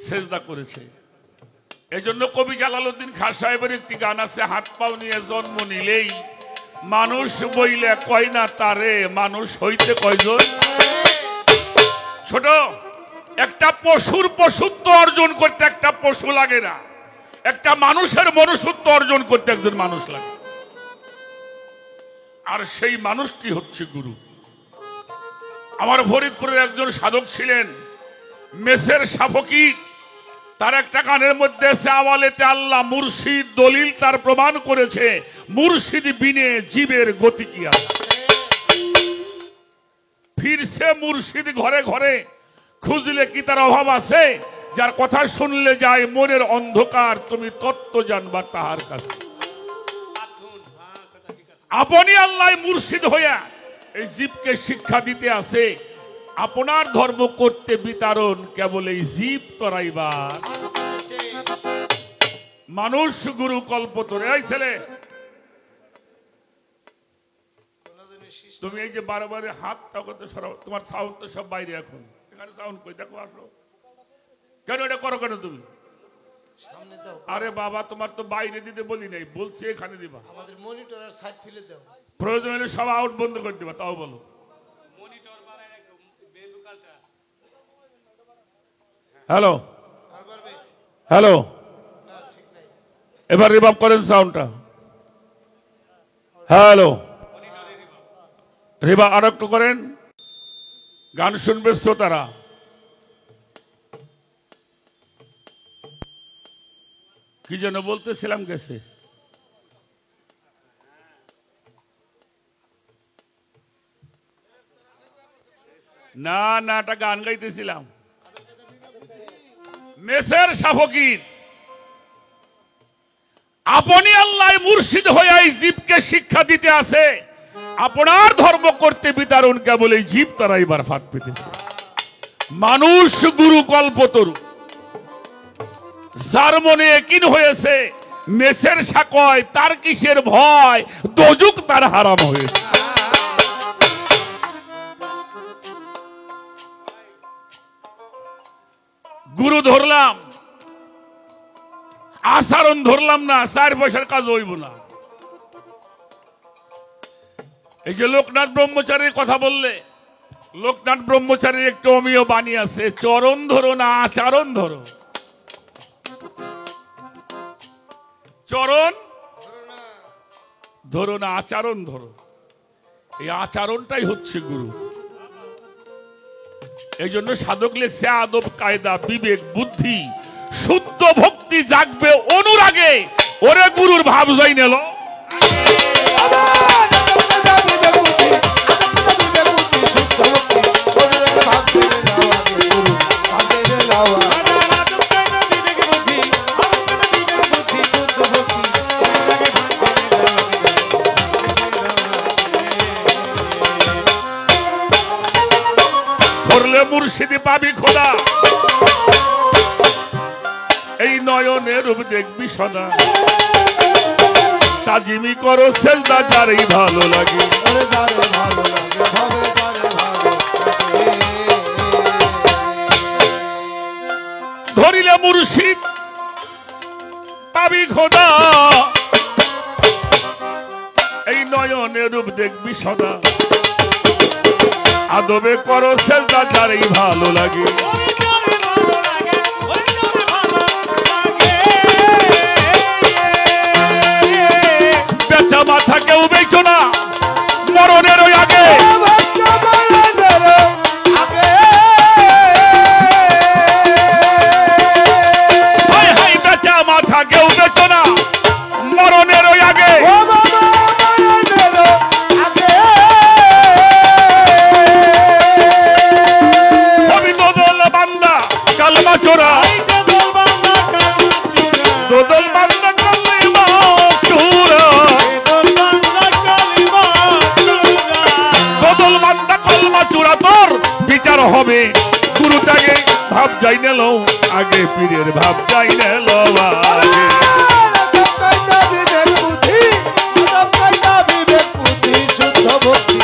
সেজদা করেছে। এজন্য কবি জালালউদ্দিন খান সাহেবের একটি গান আছে, হাত পাও নিয়ে জন্ম নিলেই মানুষ বইলে কয় না তারে, মানুষ হইতে কয়জন। ছোট একটা পশুর পশুত্ব অর্জন করতে একটা পশু লাগে না, একটা মানুষের মনুষ্যত্ব অর্জন করতে একজন মানুষ লাগে। আর সেই মানুষটি হচ্ছে গুরু। আমার ফরিদপুরের একজন সাধক ছিলেন মেসের সাফকি, তার একটা গানের মধ্যে আছে, আওয়ালেতে আল্লাহ মুর্শিদ দলিল তার প্রমাণ করেছে, মুর্শিদ বিনে জীবের গতি কি আছে। ফিরছে মুর্শিদ ঘরে ঘরে, খুঁজলে কি তার অভাব আছে, যার কথা শুনলে যায় মনের অন্ধকার, তুমি তত্ত্ব জানবা তাহার কাছে। আপনি আল্লাহ মুর্শিদ হইয়া এই জীবকে শিক্ষা দিতে আছে, আপনার ধর্ম করতে বিতারণ কেবল এই জীব তরাইবার। মানুষ গুরু কল্পতরে। এই ছেলে, তুমি এই যে বারবার হাতটা করতে সরাও, তোমার সাউন্ড তো সব বাইরে, এখন এখানে সাউন্ড কই দেখো, আসো কেন এটা করো কেন তুমি? আরে বাবা, তোমার তো বাইরে দিতে বলি নাই, বলছি এখানে দিবা। আমাদের মনিটর আর সাইড ফেলে দাও, প্রয়োজন হলে সব আউট বন্ধ করে দিবা, তাও বলো। হ্যালো হ্যালো, এবার রিভাব করেন সাউন্ডটা। হ্যালো, রিভাব আর একটু করেন, গান শুনবে শ্রোতারা। কি যেন বলতেছিলাম, গেছে। না না, একটা গান গাইতেছিলাম। মেসের সাফকির, আপনি আল্লাহ মুর্শিদ হইয়া এই জীবকে শিক্ষা দিতে আছে, আপনার ধর্ম করতে বিতারণ কেবল এই জীব তারাইবার ফাঁদ পেতেছে। মানুষ গুরু কল্পতরু, যার মনে একিন হয়েছে মেসের সাকয়, তার কিসের ভয়, দোজক তার হারাম হয়েছে। গুরু ধরলাম, আচরণ ধরলাম না, 4 পয়সার কাজ হইব না। এই যে লোকনাথ ব্রহ্মচারীর কথা বললে, লোকনাথ ব্রহ্মচারীর একটু অমীয় বাণী আছে, চরণ ধরো না আচরণ ধরো। চরণ ধরো না আচরণ ধরো, এই আচরণটাই হচ্ছে গুরু। এই জন্য সাধক লেখছে, আদব কায়দা বিবেক বুদ্ধি শুদ্ধ ভক্তি জাগবে অনুরাগে, ওরে গুরুর ভাব যাই নেল। ধরলে মুর্শিদি পাবি খোদা, এই নয়নের রূপ দেখবি সদা, তাজিমি করো সেজদা যারই ভালো লাগে। ধরিলে মুর্শিদ পাবি খোদা, এই নয়নের রূপ দেখবি সদা, আদবে করো সেজদা যারই ভালো লাগে। বেচা মাথা কেউ বেচো না মরণের ওই আগে, বেচা মাথা কেউ বেচো না মরণের ওই আগে। কালমা চোরা দোদল বান্দা কালিমা চোরা, দোদল বান্দা কালমা চোরা, তোর বিচার হবে গুরু ত্যাগে। ভাব যাই নেল আগে, পীরের ভাব যাই নেল আগে। শুদ্ধ ভক্তি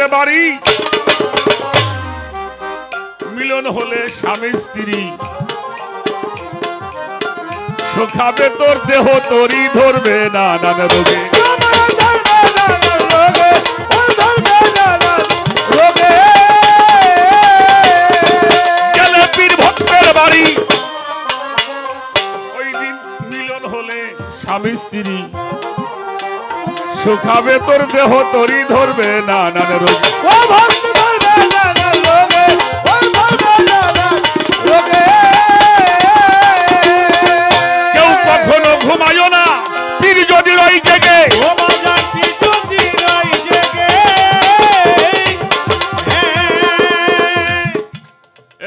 বাড়ি মিলন হলে স্বামী স্ত্রী সুখাবে তোর দেহ তোরই ধরবে নানান রোগে গেলে পীর ভক্তের বাড়ি ওই দিন মিলন হলে স্বামী স্ত্রী সুখাবে তোর দেহ তোরই ধরবে নানান রোগে কেউ কখনো ঘুমায়ও না পীর যদি রই জেগে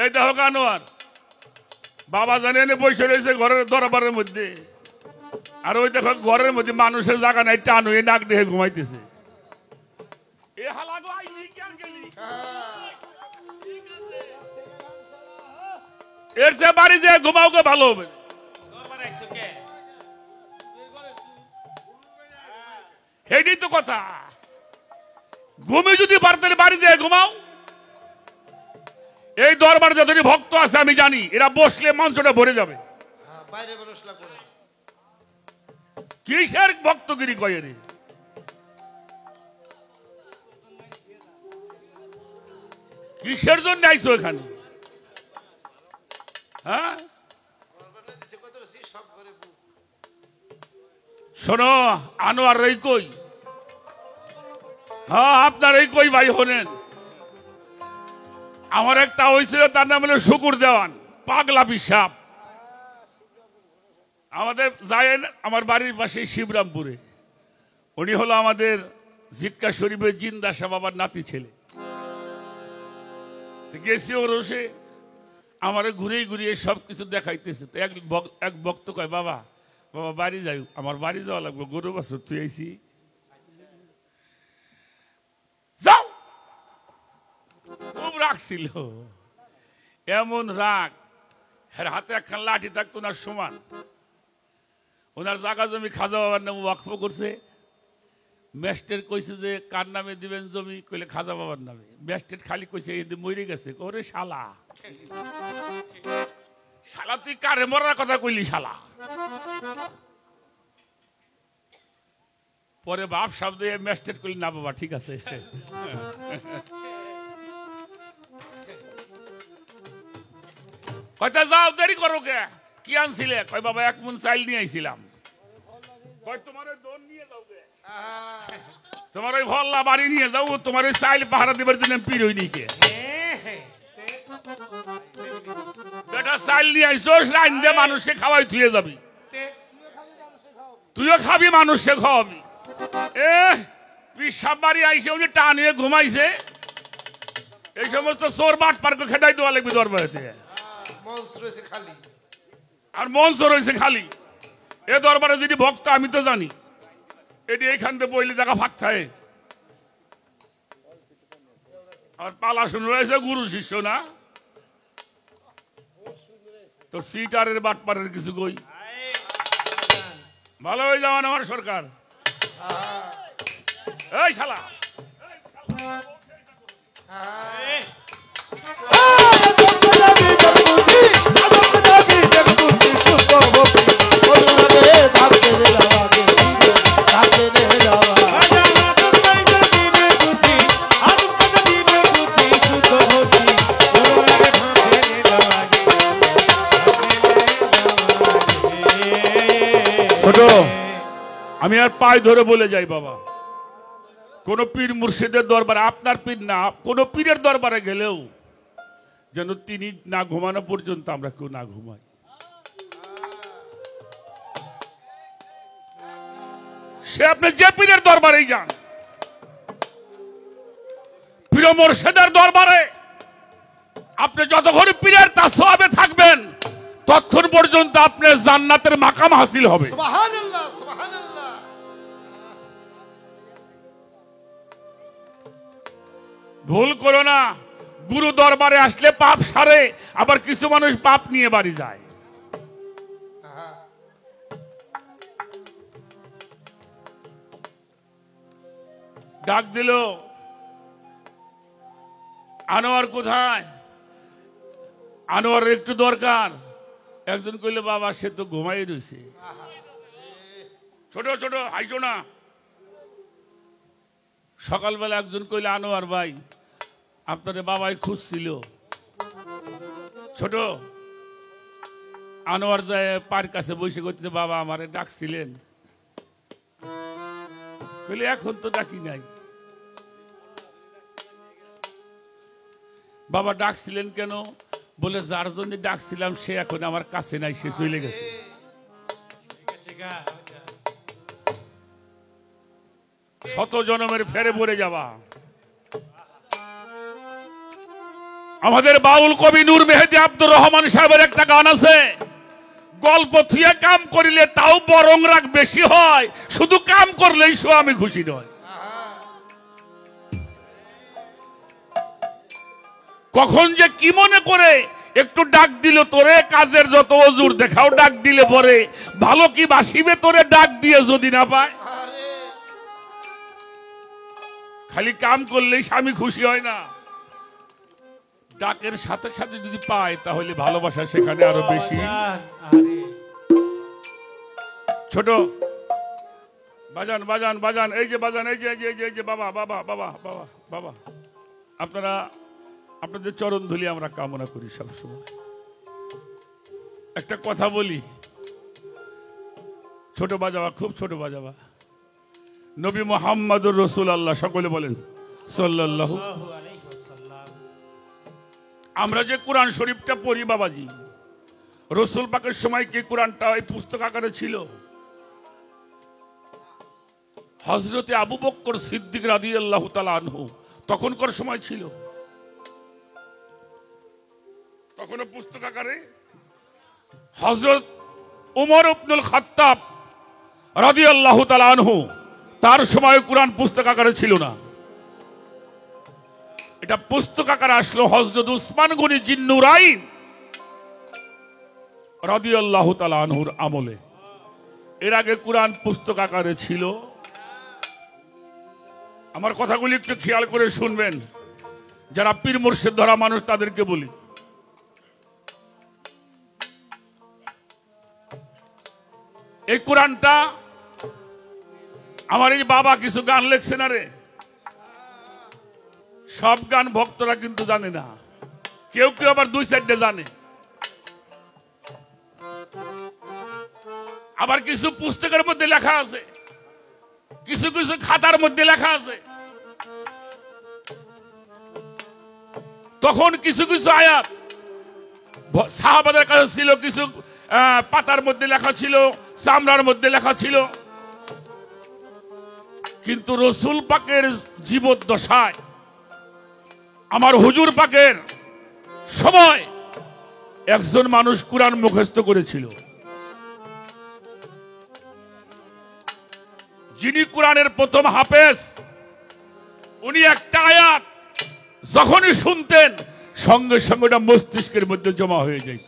এই দেখো কানোয়ার বাবা জানে বসে রয়েছে ঘরের দরবারের মধ্যে আর ওই দেখো ঘরের মধ্যে মানুষের জায়গা নাই টান হয়ে নাক দেখে ঘুমাইতেছে এর চেয়ে বাড়ি যে ঘুমাও কে ভালো হবে সেইটাই তো কথা ঘুমে যদি পারতেন বাড়ি দিয়ে ঘুমাও এই দরবার যতটি ভক্ত আছে আমি জানি এরা বসলে মঞ্চটা ভরে যাবে কিসের ভক্তগিরি কয়ে রে কিসের জন্য আইছো এখানে হ্যাঁ শোনো আনোয়ার এই কই হ্যাঁ আপনার এই কই ভাই হলেন আমার একটা হয়েছিল তার নাম হলো শুকুর দেওয়ান পাগলা পিসাব আমাদের যায়েন আমার বাড়ির পাশে শিবরামপুরে উনি হলো আমাদের জিক্কা শরীফের জিন্দা শাহ বাবার নাতি ছেলে গেছি ওর রসে আমার ঘুরিয়ে ঘুরিয়ে সবকিছু দেখাইতেছে তো এক ভক্ত কয় বাবা বাবা বাড়ি যাই আমার বাড়ি যাওয়া লাগবে গরু বাছুর তুই আইছি যাও খুব রাগ ছিল এমন রাগ হাতে একখান লাঠি থাকতো ওনার সমান ওনার জায়গা জমি খাজা বাবার নামে ওয়াকফ করছে ম্যাস্টের কইছে যে কার নামে দিবেন জমি কইলে খাজা বাবার নামে ম্যাস্টের খালি কইছে এই মরে গেছে ওরে শালা শালা তুই কারে মরার কথা কইলি শালা পরে বাপ শব্দ ম্যাস্টেট করলি না বাবা ঠিক আছে কয়টা যাও দেরি করো কে কি আনছিলে কয় বাবা এক মন চাইল নিয়ে আইছিলাম কয় তোমার দোন নিয়ে যাও গে তোমার ওই ভল্লা বাড়ি নিয়ে যাও তোমার ওই চাইল পাহারা দেবার জন্য পীর হইনি কে বেটা চাইল নিয়ে আইসোস রাইন দিয়ে মানুষকে খাওয়াই থুয়ে যাবি তুইও খাবি মানুষকে খাওয়াবি পিসাব বাড়ি আইসে উনি টান হয়ে ঘুমাইছে এই সমস্ত চোর বাট পার্ক খেদাই দেওয়া লাগবে দরবারেতে আর মঞ্চ রয়েছে খালি এ দরবারে যদি ভক্ত আমি তো জানি এটি এইখান থেকে বইলে জায়গা ফাঁক থাকে আর পালা শুনে রয়েছে গুরু শিষ্য না তো সিটারের বাটপারের কিছু কই ভালো হয়ে যাওয়ান আমার সরকার এই শালা ছোট আমি আর পায়ে ধরে বলে যাই বাবা কোন পীর মুর্শিদের দরবারে আপনার পীর না কোন পীরের দরবারে গেলেও যেন তিনি না ঘুমানো পর্যন্ত আমরা কেউ না ঘুমাই সে আপনি যে পীরের দরবারেই যান পীর মুর্শিদের দরবারে আপনি যতক্ষণ পীরের তাসওয়াবে থাকবেন ততক্ষণ পর্যন্ত আপনার জান্নাতের মাকাম হাসিল হবে সুবহানাল্লাহ সুবহানাল্লাহ ভুল করো না গুরু দরবারে আসলে পাপ সারে আবার কিছু মানুষ পাপ নিয়ে বাড়ি যায় ডাক দিল আনোয়ার কোথায়? আনোয়ার একটু দরকার। একজন কইল বাবা সে তো ঘুমাই রয়েছে। ছোট ছোট হাইছো না। সকালবেলা একজন কইলে আনোয়ার ভাই আপনার বাবাই খুঁজছিল। ছোট আনোয়ার যায় পার কাছে বসে করছে বাবা আমারে ডাকছিলেন? কইলে এখন তো ডাকি নাই। বাবা ডাকছিলেন কেন? বলে যার জন্য ডাকছিলাম সে এখন আমার কাছে নাই, সে চলে গেছে। শত জনমের ফেরে পড়ে যাবা। আমাদের বাউল কবি নূর মেহেদী আব্দুর রহমান সাহেবের একটা গান আছে, গল্প থুয়ে কাম করিলে তাও বরং রাগ বেশি হয়, শুধু কাম করলেই স্বামী খুশি নয়। কখন যে কি মনে করে একটু ডাক দিল তোরে, কাজের যত অজুর দেখাও ডাক দিলে পরে ভালো কি বাসিবে তোরে ডাক দিয়ে যদি না পায়। খালি কাম করলেই স্বামী খুশি হয় না, ডাকের সাথে সাথে যদি পায় তাহলে ভালোবাসা সেখানে আরো বেশি। ছোট বাজান বাজান বাজান, এই যে বাজান, এই যে এই যে বাবা বাবা বাবা বাবা বাবা, আপনারা আপনাদের চরণ ধুলি আমরা কামনা করি সবসময়। একটা কথা বলি, ছোট বাজাবা, খুব ছোট বাজাবা। নবী মুহাম্মদুর রাসূলুল্লাহ, সকলে বলেন সাল্লাল্লাহু। আমরা যে কোরআন শরীফটা পড়ি বাবাজি, রসুল পাকের সময় কি কোরআনটা ওই পুস্তক আকারে ছিল? হযরতে আবু বকর সিদ্দিক রাদিয়াল্লাহু তাআলা আনহু তখনকার সময় ছিল, তখনও পুস্তক আকারে। হযরত উমর ইবনুল খাত্তাব রাদিয়াল্লাহু তাআলা আনহু, তার সময় কোরআন পুস্তক আকারে ছিল না। এটা পুস্তক আকারে আসলো হযরত উসমান গনি জিন্নুরাইন রাদিয়াল্লাহু তাআলা আনহুর আমলে। এর আগে কোরআন পুস্তক আকারে ছিল। আমার কথাগুলি একটু খেয়াল করে শুনবেন, যারা পীর মুর্শিদ ধরা মানুষ তাদেরকে বলি। এই কোরআনটা আমার এই বাবা কিছু গান লেখছে না রে, সব গান ভক্তরা কিন্তু জানে না, কেউ কেউ আবার দুই সাইডে জানে। আবার কিছু পুস্তকের মধ্যে লেখা আছে, কিছু কিছু খাতার মধ্যে লেখা আছে। তখন কিছু কিছু আয়াত সাহাবাদের কাছে ছিল, কিছু পাতার মধ্যে লেখা ছিল, চামড়ার মধ্যে লেখা ছিল। কিন্তু রসুল পাকের জীবদ্দশায়, আমার হুজুর পাকের সময় একজন মানুষ কোরআন মুখস্থ করেছিল, যিনি কোরআনের প্রথম হাফেজ। উনি একটা আয়াত যখনই শুনতেন সঙ্গে সঙ্গে ওটা মস্তিষ্কের মধ্যে জমা হয়ে যেত।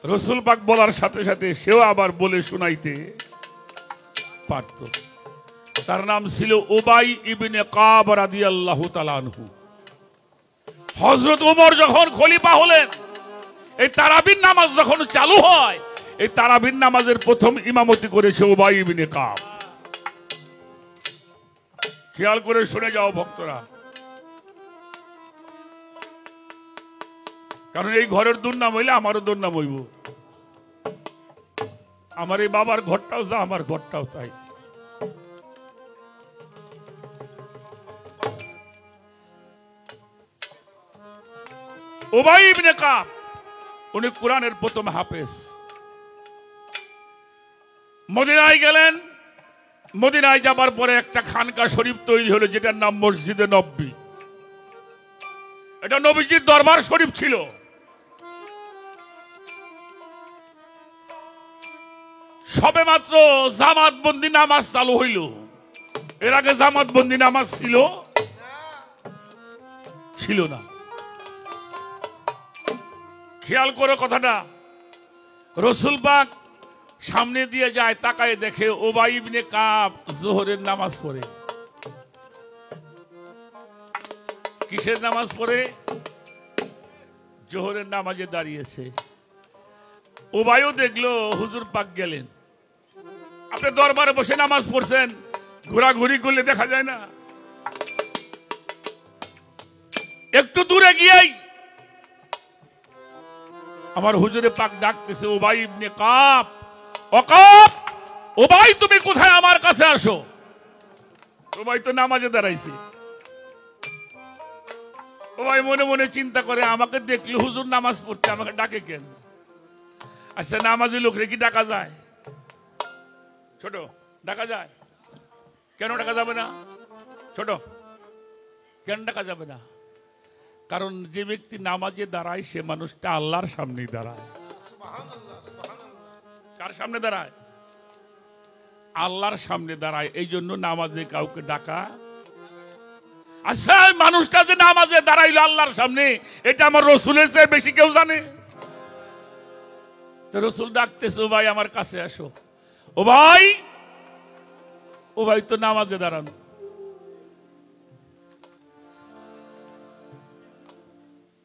রসুল পাক বলার সাথে সাথে সেও আবার বলে শোনাইতে পারত। তার নাম ছিল উবাই ইবনে কাব রাদিয়াল্লাহু তাআলা আনহু। হযরত ওমর যখন খলিফা হলেন, এই তারাবির নামাজ যখন চালু হয়, এই তারাবির নামাজের প্রথম ইমামতি করেছে উবাই ইবনে কাব। খেয়াল করে শুনে যাও ভক্তরা, কারণ এই ঘরের দুর্নাম হইলে আমারও দুর্নাম হইব। আমার এই বাবার ঘরটাও যা, আমার ঘরটাও তাই। উবাই ইবনে কাব উনি কোরআনের প্রথম হাফেজ। মদিনায় গেলেন, মদিনায় যাবার পরে একটা খানকা শরীফ তৈরি হলো, যেটার নাম মসজিদে নববী। এটা নবীজির দরবার শরীফ ছিল। সবে মাত্র জামাত বন্দি নামাজ চালু হইল। এর আগে জামাত বন্দি নামাজ ছিল না। খেয়াল করে কথাটা, রসুল পাক সামনে দিয়ে যায়, তাকায় দেখে উবাই ইবনে কাব যোহরের নামাজ পড়ে। কিসের নামাজ পড়ে? জোহরের নামাজে দাঁড়িয়েছে। উবাইও দেখলো হুজুর পাক গেলেন। আপনি দরবারে বসে নামাজ পড়ছেন, ঘোরাঘুরি করলে দেখা যায় না? একটু দূরে গিয়েই আমার হুজুরে পাক ডাকতেছে, উবাই ইবনে কাব, ও কাব, উবাই তুমি কোথায়, আমার কাছে আসো। উবাই তো নামাজে দাঁড়াইছে। উবাই মনে মনে চিন্তা করে, আমাকে দেখলে হুজুর নামাজ পড়তে, আমাকে ডাকে কেন? আচ্ছা, নামাজি লোকরে কি ডাকা যায়? ছোট, ডাকা যায়? কেন ডাকা যাবে না? ছোট, কেন ডাকা যাবে না? কারণ যে ব্যক্তি নামাজে দাঁড়ায় সে মানুষটা আল্লাহর সামনেই দাঁড়ায়। কার সামনে দাঁড়ায়? আল্লাহর সামনে দাঁড়ায়। এই জন্য নামাজে কাউকে ডাকা। আচ্ছা, মানুষটা যে নামাজে দাঁড়াইলো আল্লাহর সামনে, এটা আমার রসুলের চেয়ে বেশি কেউ জানে? রসুল ডাকতেছে, ও ভাই আমার কাছে আসো। ও ভাই, ও ভাই তো নামাজে দাঁড়ানো।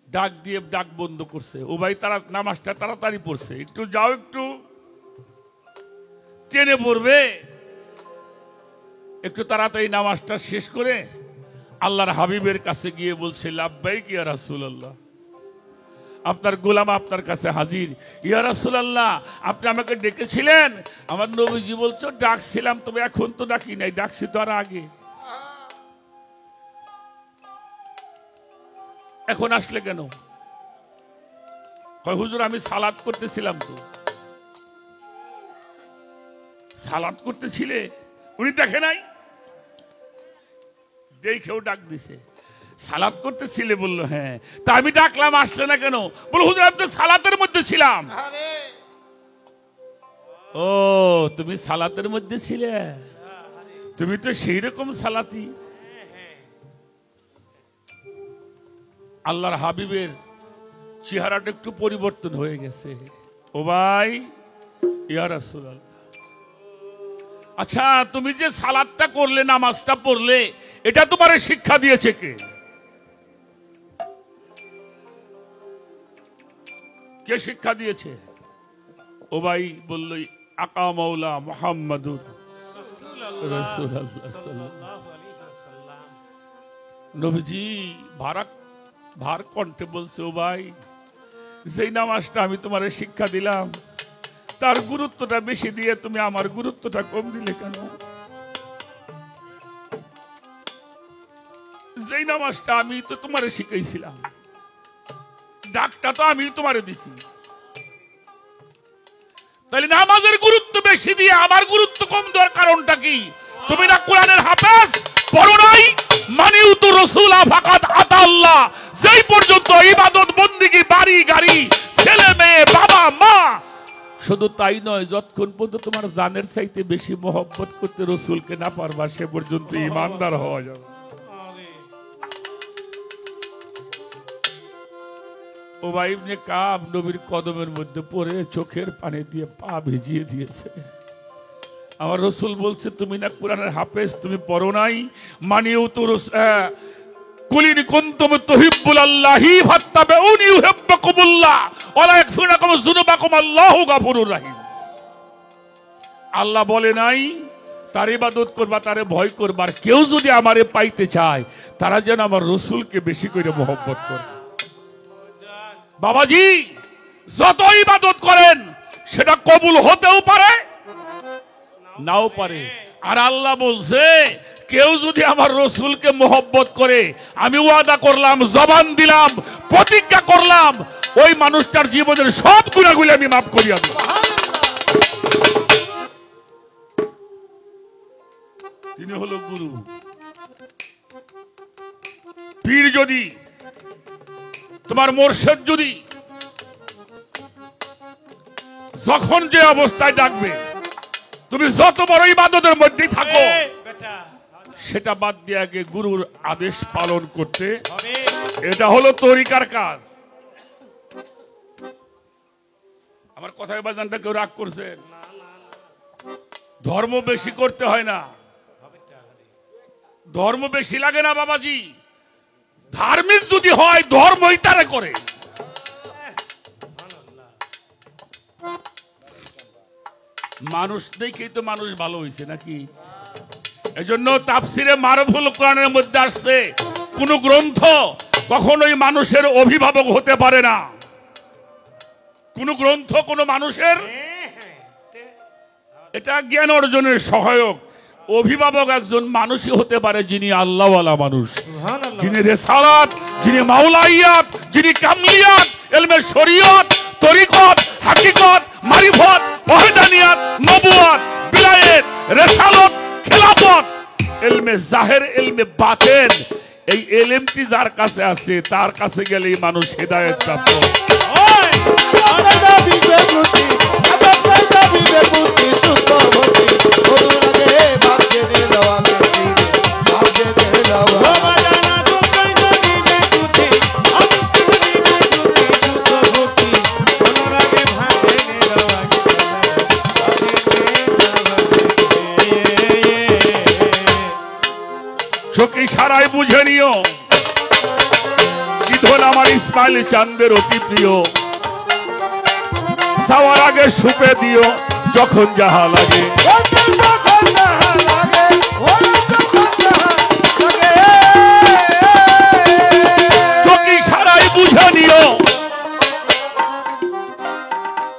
ডাক দিয়ে ডাক বন্ধ করছে। ও ভাই তারা নামাজটা তাড়াতাড়ি পড়ছে, একটু যাও, একটু টেনে পড়বে, একটু তাড়াতাড়ি নামাজটা শেষ করে আল্লাহর হাবিবের কাছে গিয়ে বলছে, লাব্বাইক ইয়া রাসূলুল্লাহ, আপনার গোলাম আপনার কাছে হাজির। ইয়া রাসূলুল্লাহ, আপনি আমাকে ডেকেছিলেন? আমার নবীজি বলছো ডাকছিলাম, তবে এখন তো ডাকি নাই, ডাকছি তো আর আগে। এখন আসলে কেন? কয় হুজুর আমি সালাত করতেছিলাম। তো সালাত করতেছিলে, উনি দেখে নাই? দেখেও ডাক দিছে। সালাত করতেছিলে? বললো হ্যাঁ। তা আমি ডাকলাম, আসলে না কেন? বল হুজুর আমি তো সালাতের মধ্যে ছিলাম। ও, তুমি সালাতের মধ্যে ছিলে? তুমি তো সেই রকম সালাতি। আল্লাহর হাবিবের চেহারাটা একটু পরিবর্তন হয়ে গেছে। ও ভাই, ইয়া রাসূলুল্লাহ, আচ্ছা তুমি যে সালাতটা করলে, নামাজটা পড়লে, এটা তোমার শিক্ষা দিয়েছে কে? কে শিক্ষা দিয়েছে? ও ভাই বলল, আকা মাওলা মুহাম্মাদুর রাসূলুল্লাহ সাল্লাল্লাহু আলাইহি ওয়াসাল্লাম। নবীজি ভার কণ্ঠে বলছে, ও ভাই, যেই নামাজটা আমি তোমার শিক্ষা দিলাম তার গুরুত্বটা বেশি দিয়ে তুমি আমার গুরুত্বটা কম দিলে কেন? যেই নামাজটা আমি তো তোমার শিখাইছিলাম, ডাকটা তো আমি তোমারে দিছি, তাহলে নামাজের গুরুত্ব বেশি দিয়ে আমার গুরুত্ব কম দেওয়ার কারণটা কি? তুমি না কোরআনের হাফেজ, পড়ো নাই? মানিউ তু রাসূলা ফাকাত আতাল্লাহ। যেই পর্যন্ত ইবাদত বন্দেগী, বাড়ি গাড়ি, ছেলে মেয়ে, বাবা মা, শুধু তাই নয়, যতক্ষণ পর্যন্ত তোমার জানের চাইতে বেশি মহব্বত করতে রসুলকে না পারবা, সে পর্যন্ত ইমানদার হওয়া যাবে। উবাই ইবনে কাব নবীর কদমের মধ্যে পড়ে চোখের পানি দিয়ে পা ভিজিয়ে দিয়েছে। আমার রসুল বলছে, তুমি না কোরআনের হাফেজ, তুমি পড়ো নাই? মানিউ তু কুলিন কুনতুম তুহিব্বুনাল্লাহি ফাত্তাবিউনি ইউহিব্বুকুমুল্লাহ ওয়া লা ইয়াগফিরু লাকুম যুনুবাকুম আল্লাহু গফুরুর রহিম। আল্লাহ বলে নাই তার ইবাদত করবা, তারে ভয় করবা, আর কেউ যদি আমারে পাইতে চায় তারা যেন আমার রসুলকে বেশি করে মহব্বত করে। বাবাজি, যত ইবাদত করেন সেটা কবুল হতেও পারে, নাও পারে। আর আল্লাহ বলছে, কেউ যদি আমার রসুলকে মহব্বত করে, আমি ওয়াদা করলাম, জবান দিলাম, প্রতিজ্ঞা করলাম, ওই মানুষটার জীবনের সব গুনাহগুলো আমি মাফ করিয়া দেব। তিনি হলো গুরু। পীর যদি, তোমার মোর্শেদ যদি যখন যে অবস্থায় ডাকবে, তুমি যত বড় ইবাদতের মধ্যেই থাকো, সেটা বাদ দিয়ে আগে গুরুর আদেশ পালন করতে হবে। এটা হলো তরিকার কাজ। আমার কথায় বাজানটা কেউ রাগ করছে? ধর্ম বেশি করতে হয় না, ধর্ম বেশি লাগে না বাবাজি। ধার্মিক যদি হয় ধর্মই তারে করে। মানুষ দেখেই তো মানুষ ভালো হয়েছে নাকি? এজন্য তাফসিরে মারফুল কোরআনের মধ্যে আসছে কোন গ্রন্থ কখনোই মানুষের অভিভাবক হতে পারে না। কোন গ্রন্থ কোন মানুষের এটা জ্ঞান অর্জনের সহায়ক। অভিভাবক একজন মানুষই হতে পারে যিনি আল্লাহওয়ালা মানুষ, যিনি রেসালাত, যিনি মাওলাইয়াত, যিনি কামলিয়াত, ইলমে শরীয়ত, তরিকত, হাকিকত, মারিফত, ওয়াহদানিয়াত, নবুয়ত, বিলায়েত, রেসালত, খিলাফত, ইলমে জাহির, ইলমে বাতিন, এই ইলমটি যার কাছে আছে তার কাছে গেলেই মানুষ হেদায়েত প্রাপ্ত। চোখে সারাই বুঝে নিও কিধন আমার ইসমাইল চাঁদের অতি প্রিয়। সাওয়ার আগে সুপে দিও যখন যাহা লাগে। চোখে সারাই বুঝে নিও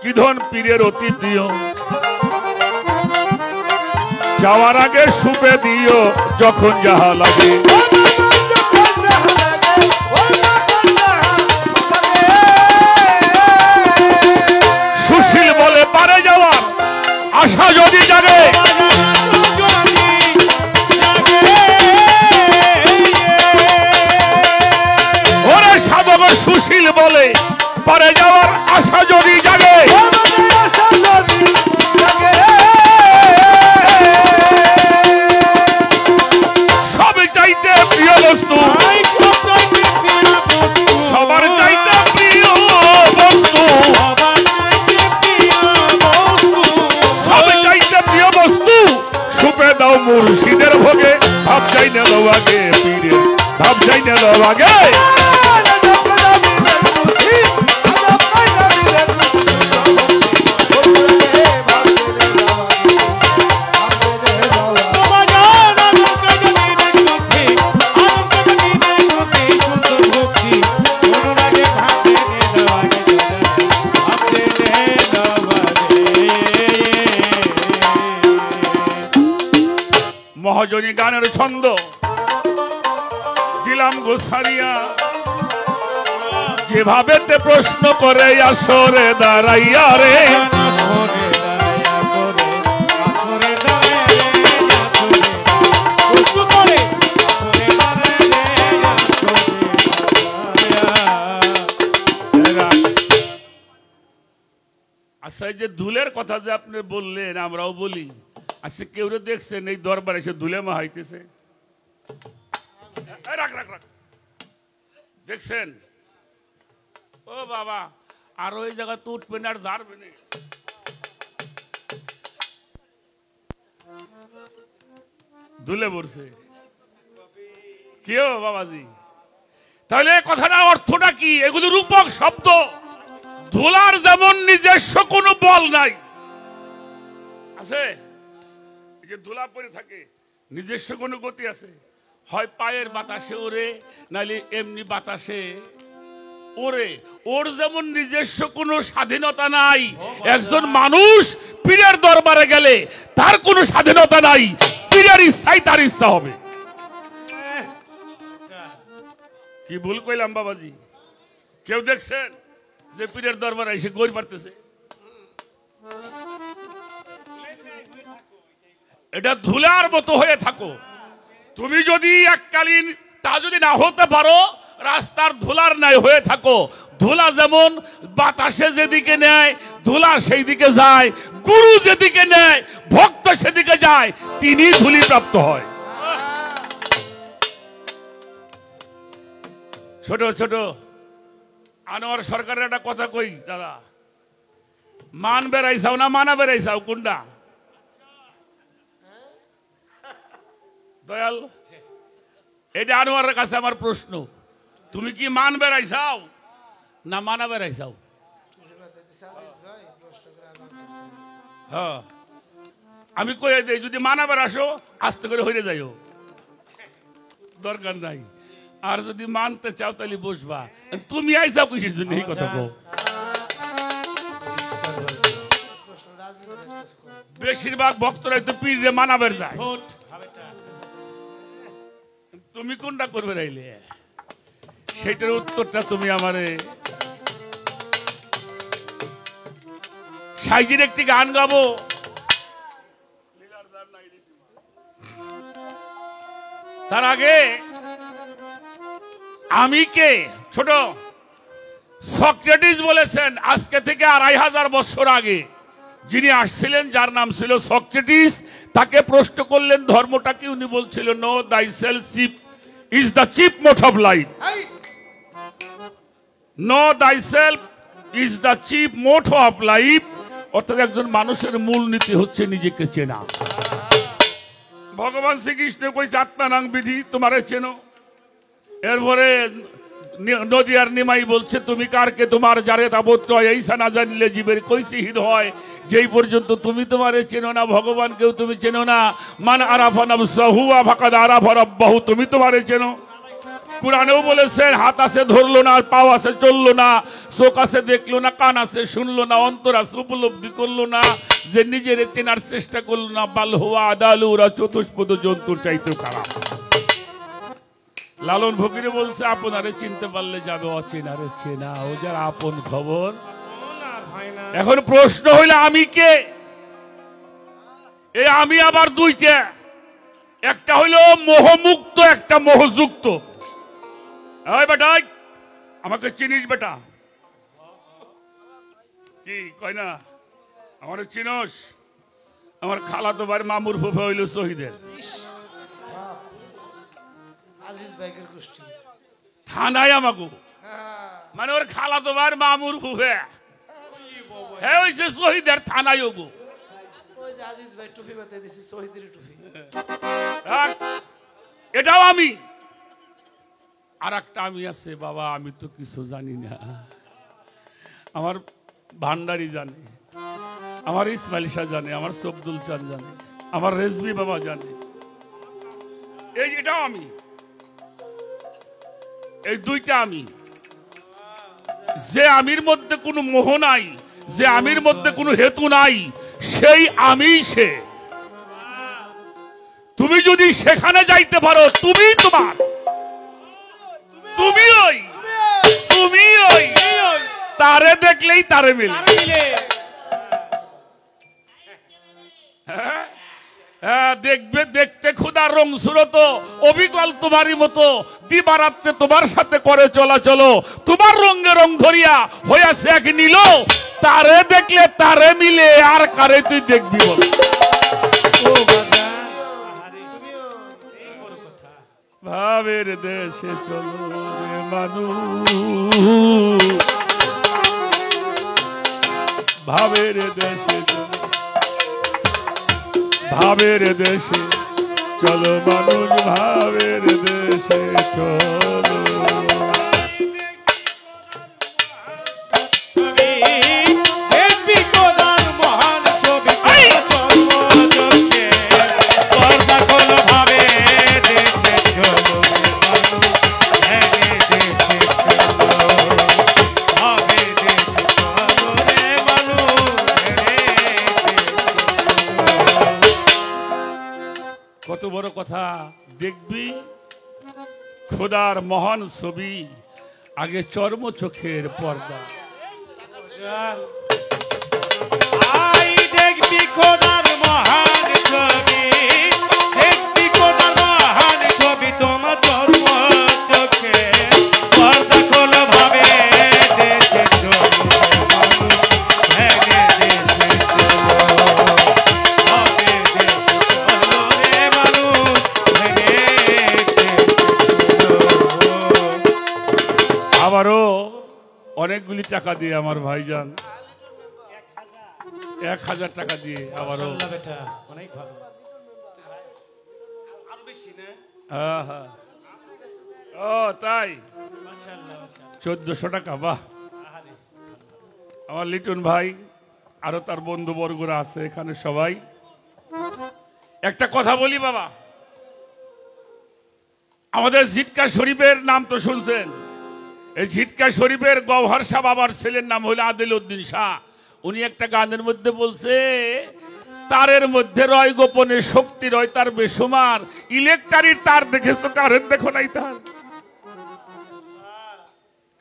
কিধন পীরের অতি প্রিয়। যাওয়ার আগে সুপে দিও যখন যাহা লাগে। সুশীল বলে পারে যাওয়ার আশা যদি জাগে। ওরে সাধক সুশীল বলে পারে যাওয়ার আশা যদি জাগে। সবার চাইতে প্রিয় বস্তু, সবার চাইতে প্রিয় বস্তু সুপে দাও মুর্শিদের ভোগে। ভাব চাই না আগে পীরে, ভাব চাই না আগে। মহাজনী গানের ছন্দ দিলাম গোসারিয়া। যেভাবে তে প্রশ্ন করে আসরে দাঁড়াইয়া রে। আচ্ছা, এই যে ধুলের কথা যে আপনি বললেন আমরাও বলি। আচ্ছা, কেউ দেখছেন এই দরবার এসে ধুলে মা হইতেছে? দেখছেন? ও বাবা, আর ওই জায়গা তো উঠবেন আর ঝাড়বেন। ধুলে পড়ছে কেউ বাবাজি। তাহলে কথাটা অর্থটা কি? এগুলো রূপক শব্দ। ধুলার যেমন নিজস্ব কোনো বল নাই, আছে যে ধুলা পড়ে থাকে নিজস্ব কোনো গতি আছে? হয় পায়ের বাতাসে ওরে, নাইলে এমনি বাতাসে ওরে। ওর যেমন নিজস্ব কোনো স্বাধীনতা নাই। একজন মানুষ পীরের দরবারে গেলে তার কোনো স্বাধীনতা নাই। পীরের ইচ্ছাই তার ইচ্ছা হবে। কি ভুল কইলাম বাবাজি? কেউ দেখছেন যে পীরের দরবারে এসে গড় পারতেছে? এটা ধুলার মতো হয়ে থাকো। তুমি যদি এককালীন তা যদি না হতে পারো, রাস্তার ধুলার নাই হয়ে থাকো। ধুলা যেমন বাতাসে যেদিকে নেয় ধুলা সেই দিকে যায়, গুরু যেদিকে নেয় ভক্ত সেদিকে যায়, তিনি ধুলি প্রাপ্ত হয়। ছোট ছোট আনোয়ার সরকারের একটা কথা কই দাদা, মান বেড়াইছাও না মানা বেড়াইছাও কোনটা? দয়াল, এটা আনোয়ারের কাছে আমার প্রশ্ন। তুমি কি মান বেড়াইছাও না মানা বেড়াইছাও? হ্যাঁ, আমি কয়ে দেই যদি মানা বেড়াসো আস্তে করে হইরে যাইও, দরকার নাই। আর যদি মানতে চাও তাহলে বসবা। তুমি আইসাও কিসের জন্য এই কথা কও? বেশিরভাগ ভক্তরাই তো পীরে মানাবের যায়। তুমি কোনটা করবে রাইলে? সেটার উত্তরটা তুমি আমারে। সাইজির একটি গান গাবো, তার আগে আমি কে? ছোট সক্রেটিস বলেছেন আজকে থেকে 2500 বছর আগে যিনি আসছিলেন, যার নাম ছিল সক্রেটিস, তাকে প্রশ্ন করলেন ধর্মটা কি? উনি বলছিল know thyself chief is the chief motto of life. Know thyself is the chief motto of life, অর্থাৎ একজন মানুষের মূল নীতি হচ্ছে নিজেকে চেনা। ভগবান শ্রীকৃষ্ণ কইছে আত্মানাং বিধি, তোমারে চেনো। এরপরে নদিয়ার নিমাই বলছে তুমি কারকে তোমার যারে তাবত্র এইসা না জানলে জীবের কইসি হিত হয়। যেই পর্যন্ত তুমি তোমারে চেনো না, ভগবানকেও তুমি চেনো না। মান আরাফা নাফসাহু ওয়া ফাকাদ আরাফা রাব্বাহু, তুমি তোমারে চেনো। কুরআনেও বলেছেন হাত আছে ধরলো না, পাও আছে চললো না, চোখ আছে দেখলো না, কান আছে শুনলো না, অন্তর আছে উপলব্ধি করলো না, যে নিজের চেনার চেষ্টা করলো না। বাল হুয়া আদালু, ওরা চতুষ্পদ জন্তুর চাইতে খারাপ। লালন ফকিরে বলছে আপনারে চিনতে পারলে যাবে অচেনারে চেনা, ও যার আপন খবর। এখন প্রশ্ন হইলে আমি কে? এই আমি আবার দুইটা, একটা হইলো মোহমুক্ত, একটা মোহযুক্ত। এই বেটা, আমাকে চিনিস বেটা? কি কয় না আমার চিনস? আমার খালাতো ভাই মামুর ফুফে হইল শহীদের থানায় আমাকে, মানে ওর খালাতো ভাই মামুর ফুফে হ্যাঁ হইছে শহীদের থানায় ওগো। এটাও আমি। আর একটা আমি আছে বাবা, আমি তো কিছু জানি না। আমার ভান্ডারি জানে, আমার ইসমাইল শাহ জানে, আমার সবদুল চাঁদ জানে, আমার রেজবি বাবা জানে। এই এটাও আমি। এই দুইটা আমি। যে আমির মধ্যে কোনো মোহ নাই, যে আমির মধ্যে কোনো হেতু নাই, সেই আমি সে। তুমি যদি সেখানে যাইতে পারো, তুমি তোমার, তুমি ওই, তুমি ওই, তারে দেখলেই তারে মিলে। দেখবে দেখতে খুদা রং সুরত, অবিকল তোমারই মতো, দিবারাত্রে তোমার সাথে করে চলাচল। তোমার রঙে রং ধরিয়া হইয়াছে এক নীল, তারে দেখলে তারে মিলে, আর কারে তুই দেখবি বল? ভাবের দেশে চলো রে মানুষ, ভাবের দেশে চলো, ভাবের দেশে চলো মানুষ, ভাবের দেশে চলো। কত বড় কথা! দেখবি খোদার মহান ছবি, আগে চর্ম চোখের পর্দা। দেখবি খোদার মহান ছবি, দেখবি খোদার মহান ছবি, তোমার চর্ম চোখে পর্দা খোলো, ভাবে দেশে চলো মানুষ, ভেঙে দেশে চলো, ভাবে দেশে চলো রে মানুষ, ভেঙে দেশে চলো। আবারও অনেকগুলি টাকা দিয়ে আমার ভাইজান 1000 টাকা দিয়ে আবারও অনেক ভালো। ও তাই 1400 টাকা, বাহ। আমার লিটন ভাই আরো তার বন্ধু বর্গরা আছে এখানে সবাই। একটা কথা বলি বাবা, আমাদের ঝিটকা শরীফের নাম তো শুনছেন। এই ঝিটকা শরীফের গওহর শাহ বাবার ছেলের নাম হলো আদিল উদ্দিন শাহ। উনি একটা গানের মধ্যে বলছে, তারের মধ্যে রয় গোপনে শক্তি রয় তার বেসুমার, ইলেকট্রিক তার দেখেছো কারেন্ট দেখো নাই তার।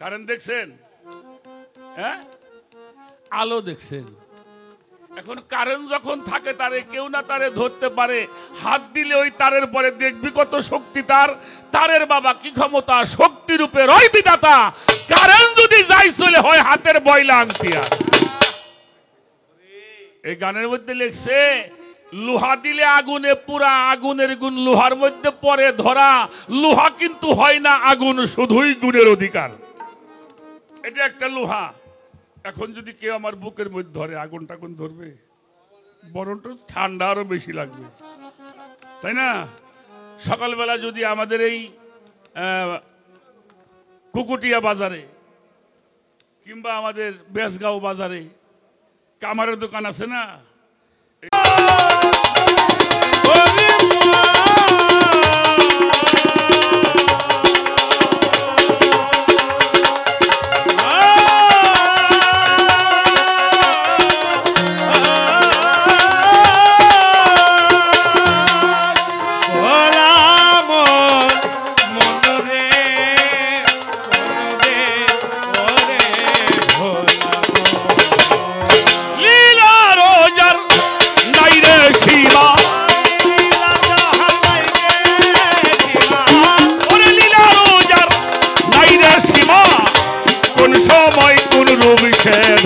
কারেন্ট দেখছেন? হ্যাঁ, আলো দেখছেন। এখন কারেন্ট যখন থাকে তারে কেউ না তারে ধরতে পারে, হাত দিলে ওই তারের পরে দেখবি কত শক্তি তার। তারের বাবা কি ক্ষমতা, শক্তি রূপে রয় বিধাতা। কারেন্ট যদি যাই চলে হয় হাতের বয়লা আংটি। আর এই গানের মধ্যে লিখছে, লোহা দিলে আগুনে পুরা, আগুনের গুণ লোহার মধ্যে পরে ধরা। লোহা কিন্তু হয় না আগুন, শুধুই গুণের অধিকার। এটা একটা লোহা। এখন যদি কেউ আমার বুকের মধ্যে ধরে, আগুন টাগুন ধরবে, বরঞ্চ ঠান্ডা আরো বেশি লাগবে, তাই না? সকালবেলা যদি আমাদের এই কুকুটিয়া বাজারে কিংবা আমাদের বেসগাঁও বাজারে কামারের দোকান আছে না,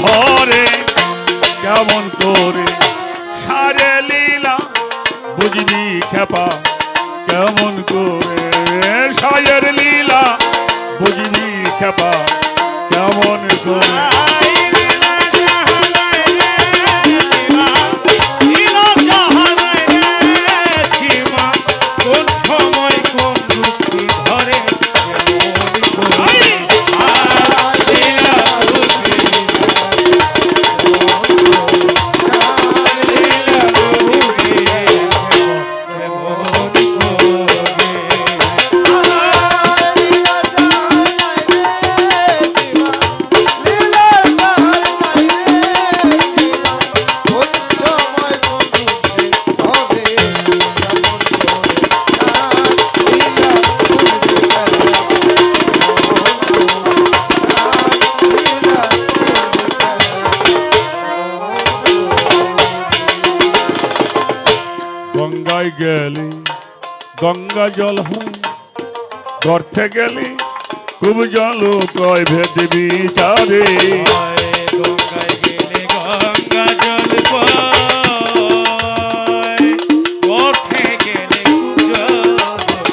ধরে কেমন করে সারে লীলা বুঝবি খেপা, কেমন করে সায়ের লীলা বুঝবি খেপা, কেমন করে। গঙ্গায় গেলি গঙ্গা জল হয়, গর্তে গেলি খুব জল কয় ভেদ বিচারে। গঙ্গায় গেলে গঙ্গা জল পায়, গর্তে গেলে খুব জল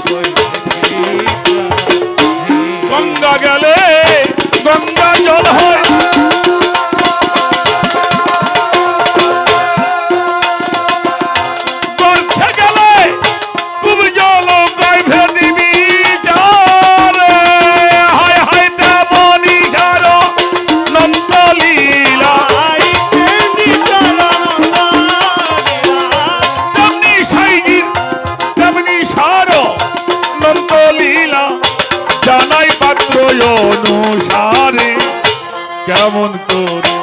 কয় ভেদ বিচারে। গঙ্গা গেলে গঙ্গা জল হয়, জানাই পাত্র অনুসারে, কেমন করে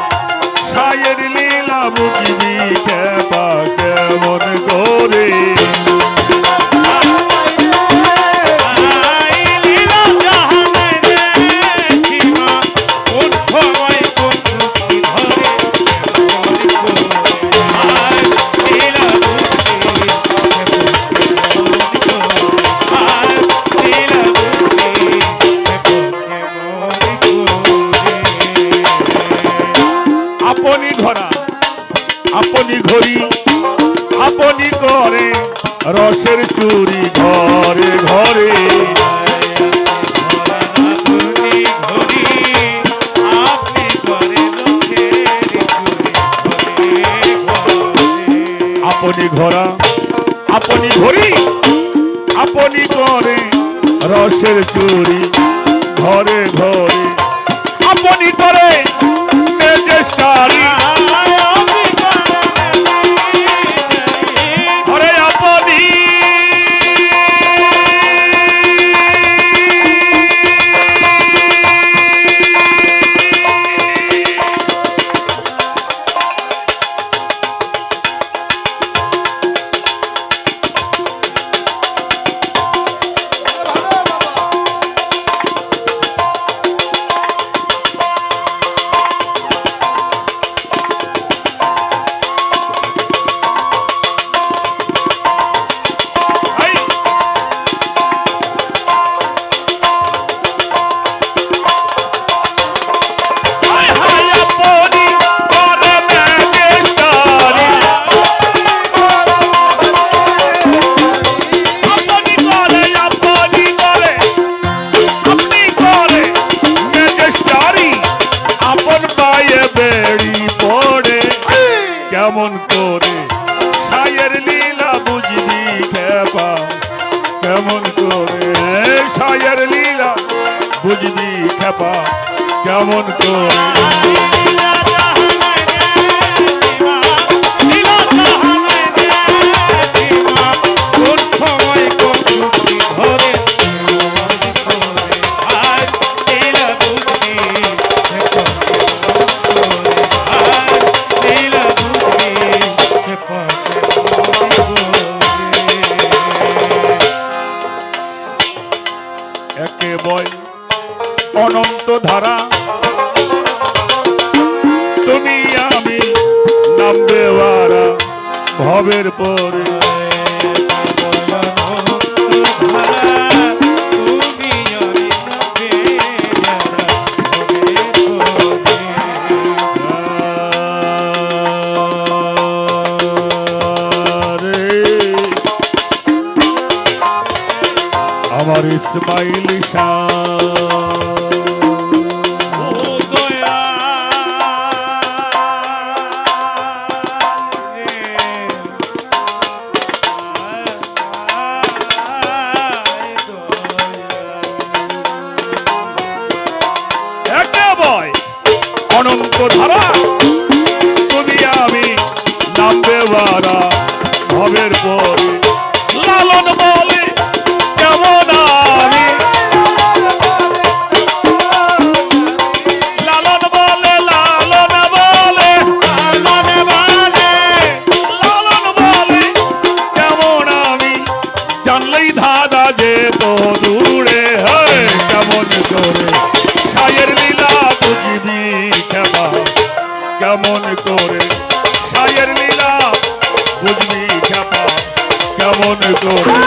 সায়ের লীলা বুঝবি খেপা, কেমন করে। আপনি ধরা আপনি ঘড়ি আপনি করে রসের চুরি ঘরে ঘরে। আপনি ঘোরা আপনি ঘড়ি আপনি করে রসের চুরি ঘরে ঘরে আপনি করে মেজেস্টারি ঘরে আপনি কেমন করে সায়ের লীলা বুঝবি খেপা কেমন করে সায়ের লীলা বুঝবি খেপা কেমন করে একে বয় অনন্ত ধারা তুমি আমি নামবে ওয়ারা ভবের পরে আমার ইসমাইল একে বয় অনন্ত ধারা তুমি আমি নামবে ওয়ারা ভবের পরে লালন বলে কেমন আমি লালন বলে লালন বলে লালন বলে লালন বলে কেমন আমি জানলেই ধাঁধা যেত দূরে হয় কেমন করে সায়ের লীলা বুঝবি খেপা কেমন করে সায়ের লীলা বুঝবি খেপা কেমন করে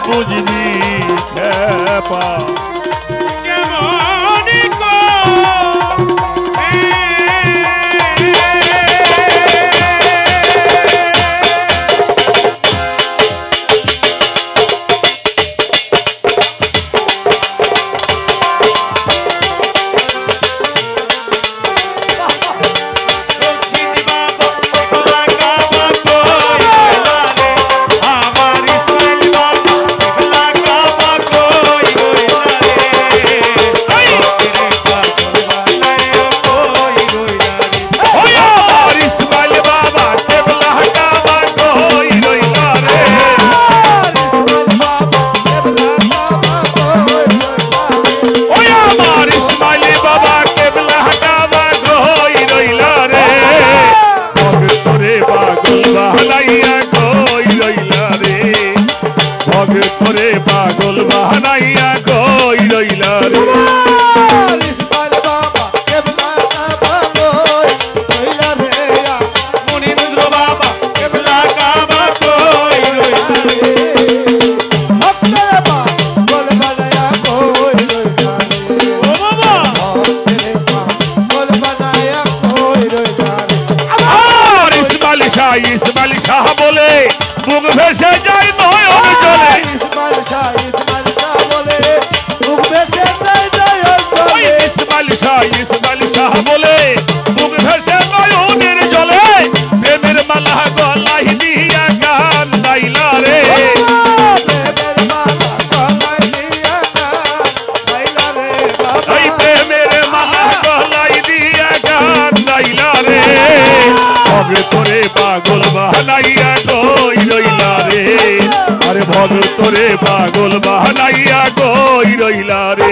বুঝবি খেপা বুক ভেসে যায় নয়ন জলে ইসমাইল শাহ বলে বুক ভেসে যায় নয়ন ওই জলে। ইসমাইল শাহ বলে বুক ভেসে নয়নের জলে প্রেমের মালা গলায় দিয়া গান গাইলা রে প্রেমের মালা গলায় দিয়া গাইলা রে বাবা। এই প্রেমের মালা গলায় দিয়া গান গাইলা রে ভগতরে পাগল বাহানাইয়া কই রইলা রে আরে ভগতরে পাগল বাহানাইয়া কই রইলা রে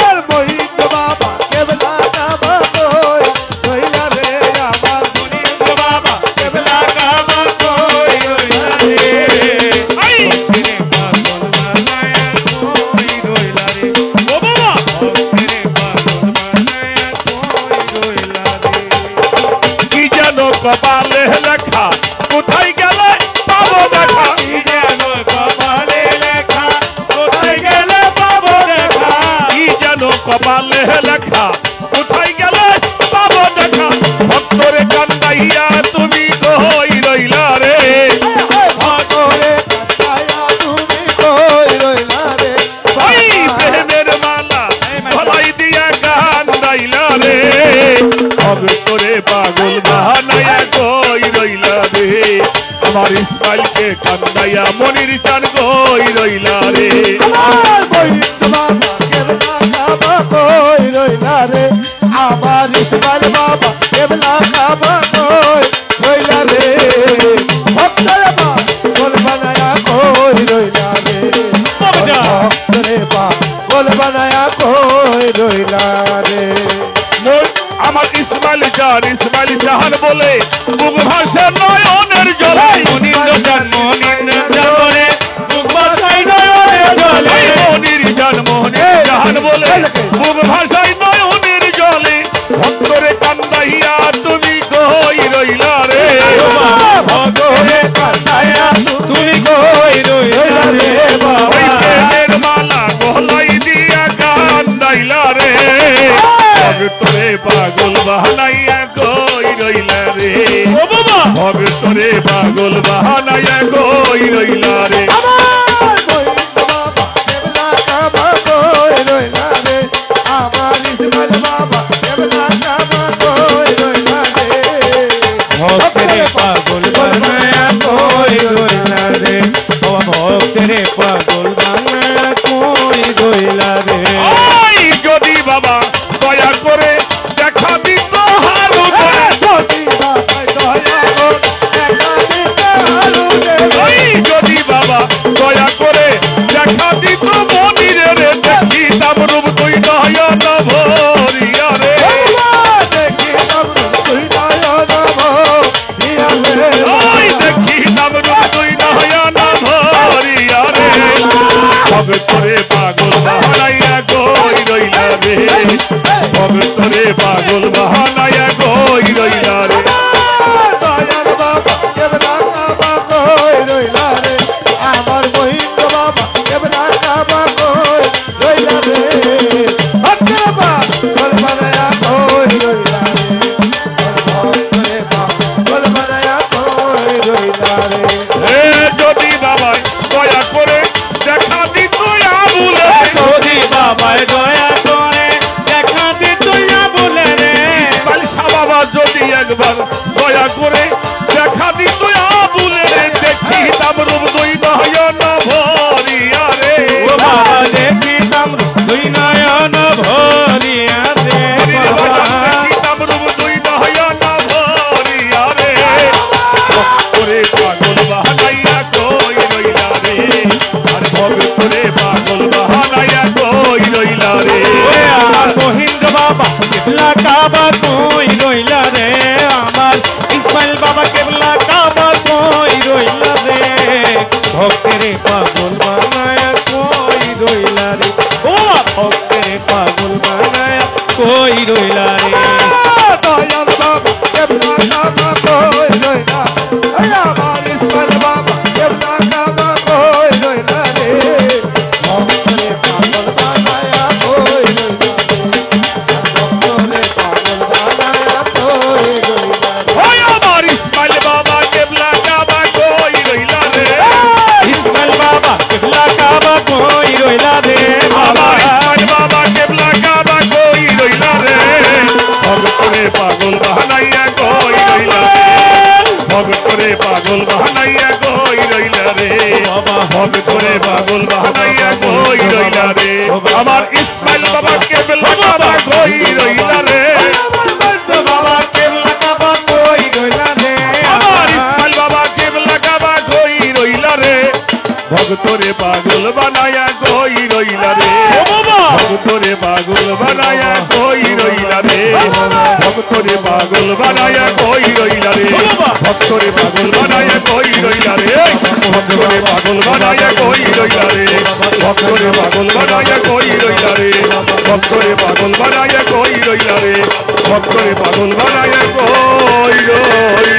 আর মহিন্দ বাবা কেবলা কাবা কই রইলা রে আমার মহিন্দ বাবা কেবলা কাবা কই রইলা রে। এই ভক্তেরে পাগল বানায়া কই রইলা রে ও বাবা ভক্তেরে পাগল বানায়া কই রইলা রে কি যেন কপালে লেখা কোথায় গেলে পাবো দেখা কি যেন কপালে লেখা কোথায় গেলে পাবো দেখা কি যেন কপালে লেখা কোথায় গেলে পাবো দেখা ভক্তরে কান্দাইয়া তুমি কই রইলা রে ভগরে কাটায়া তুমি কই রইলা রে ওই প্রেমের মালা গলায় দিয়া গান গাইলা রে ভক্তরে পাগল বাহানায়া কই রইলা রে আমার ইসমাইলকে কান্দাইয়া মনির চান কই রইলা রে আমার মহিন্দ বাবা কেবলা কাবা কই রইলা রে আমার ইসমাইল বাবা কেবলা কাবা কই রইলা রে ভক্তরে বা বল বানায়া কই রইলা রে বাবা। ভক্তরে বা বল বানায়া কই রইলা রে। আমার ইসমাইল জাহান বলে বুক ভাসে নয়নের জলে মনিন্দ্র জান রে বুক বাসাই নয়নে জলে মনির জাহান বলে বুক ভাসাই নয়নের জলে ভক্তরে কান্দাইয়া তুমি কই রইলা রে ভক্তরে কাটায়া তুমি কই রইলা রে ওই বাবা প্রেমের মালা গলায় দিয়া কান্দাইলা রে ভক্তরে পাগল বাহানাইয়া কই রইলা রে ও বাবা ভক্তরে পাগল বাহানাইয়া কই রইলা রে আমার মহিন্দ বাবা কেবলা কাবা কই রইলা রে আমার ইসমাইল বাবা কেবলা কাবা কই রইলা রে ভক্তেরে পাগল বানায়া কই রইলা রে ও ভক্তেরে পাগল বানায়া কই রইলা রে ওই যদি বাবা দয়া করে দেখা দিত হারু ধরে যদি বাবা দয়া কর দেখা দিতে আলু দেবে ওই যদি বাবা দয়া করে দেখা দিত মনিরে রে দেখিতাম রূপ তুই নয়ন ভরিয়া রে দেখি তবু তুই নয়ন ভরিয়া রে ওই দেখিতাম রূপ তুই নয়ন ভরিয়া রে ভক্তরে পাগল বাহানাইয়া কই রইলা রে ভক্তরে পাগল বাহানাইয়া কই রইলা রে দয়াল বাবা কেবলা কাবা কই রইলা রে আমার মহিন্দ বাবা কেবলা কাবা কই রইলা রে ভক্তরে বা বল বানায়া কই রইলা রে ভক্তরে বা বল বানায়া কই রইলা রে এ যদি বাবা দয়া করে দেখা দিত আবুলে যদি বাবায় দয়া করে দেখা দিত না বলে রে বালিশা বাবা যদি একবার দয়া করে দেখা দিত আবুলে রে দেখিতাম রূপ দুই নয়ন ভরিয়া রে ও বাবা দেখিতাম দুই নয়ন ভরিয়া রে হরির বাবা বাজান দেখিতাম রূপ দুই নয়ন ভরিয়া রে ভক্তরে পাগল বাহানাইয়া কই রইলা রে আর ভক্তরে পাগল বাহানাইয়া কই রইলা রে ওরে আমার মহিন্দ্র বাবা কেবলা কাবা কই রইলা রে আমার ইসমাইল বাবা কেবলা কাবা কই রইলা রে ভক্তেরে পাগল বানায়া কই রইলা রে ও ভক্তেরে পাগল বানায়া কই রইলা রে দয়াল বাবা কেবলা কাবা কই রইলা এই আমার ইসমাইল বাবা কেবলা কাবা কই রইলা রে ভক্তরে পাগল বানায়া কই রইলা রে ভক্তরে পাগল বানায়া কই রইলা রে ওই আমার ইসমাইল বাবা কেবলা কাবা কই রইলা রে ভক্তরে পাগল বানাইয়া কই রইলা রে আমার ইসমাইল বাবা কেবলা কাবা কই রইলা রে বাবা কেবলা কাবা কই রইলা রে আমার ইসমাইল বাবা কেবলা কাবা কই রইলা রে ভক্তরে পাগল বানাইয়া কই রইলা রে ভক্তরে পাগল বানাইয়া কই রইলা রে ভক্তরে পাগল বানাইয়া কই রইলা রে ভক্তরে পাগল বানাইয়া কই রইলা রে ভক্তরে পাগল বানাইয়া কই রইলা রে ভক্তরে পাগল বানাইয়া কই রইলা রে ভক্তরে পাগল বানাইয়া কই রইলা রে ভক্তরে পাগল বানাইয়া কই রইলা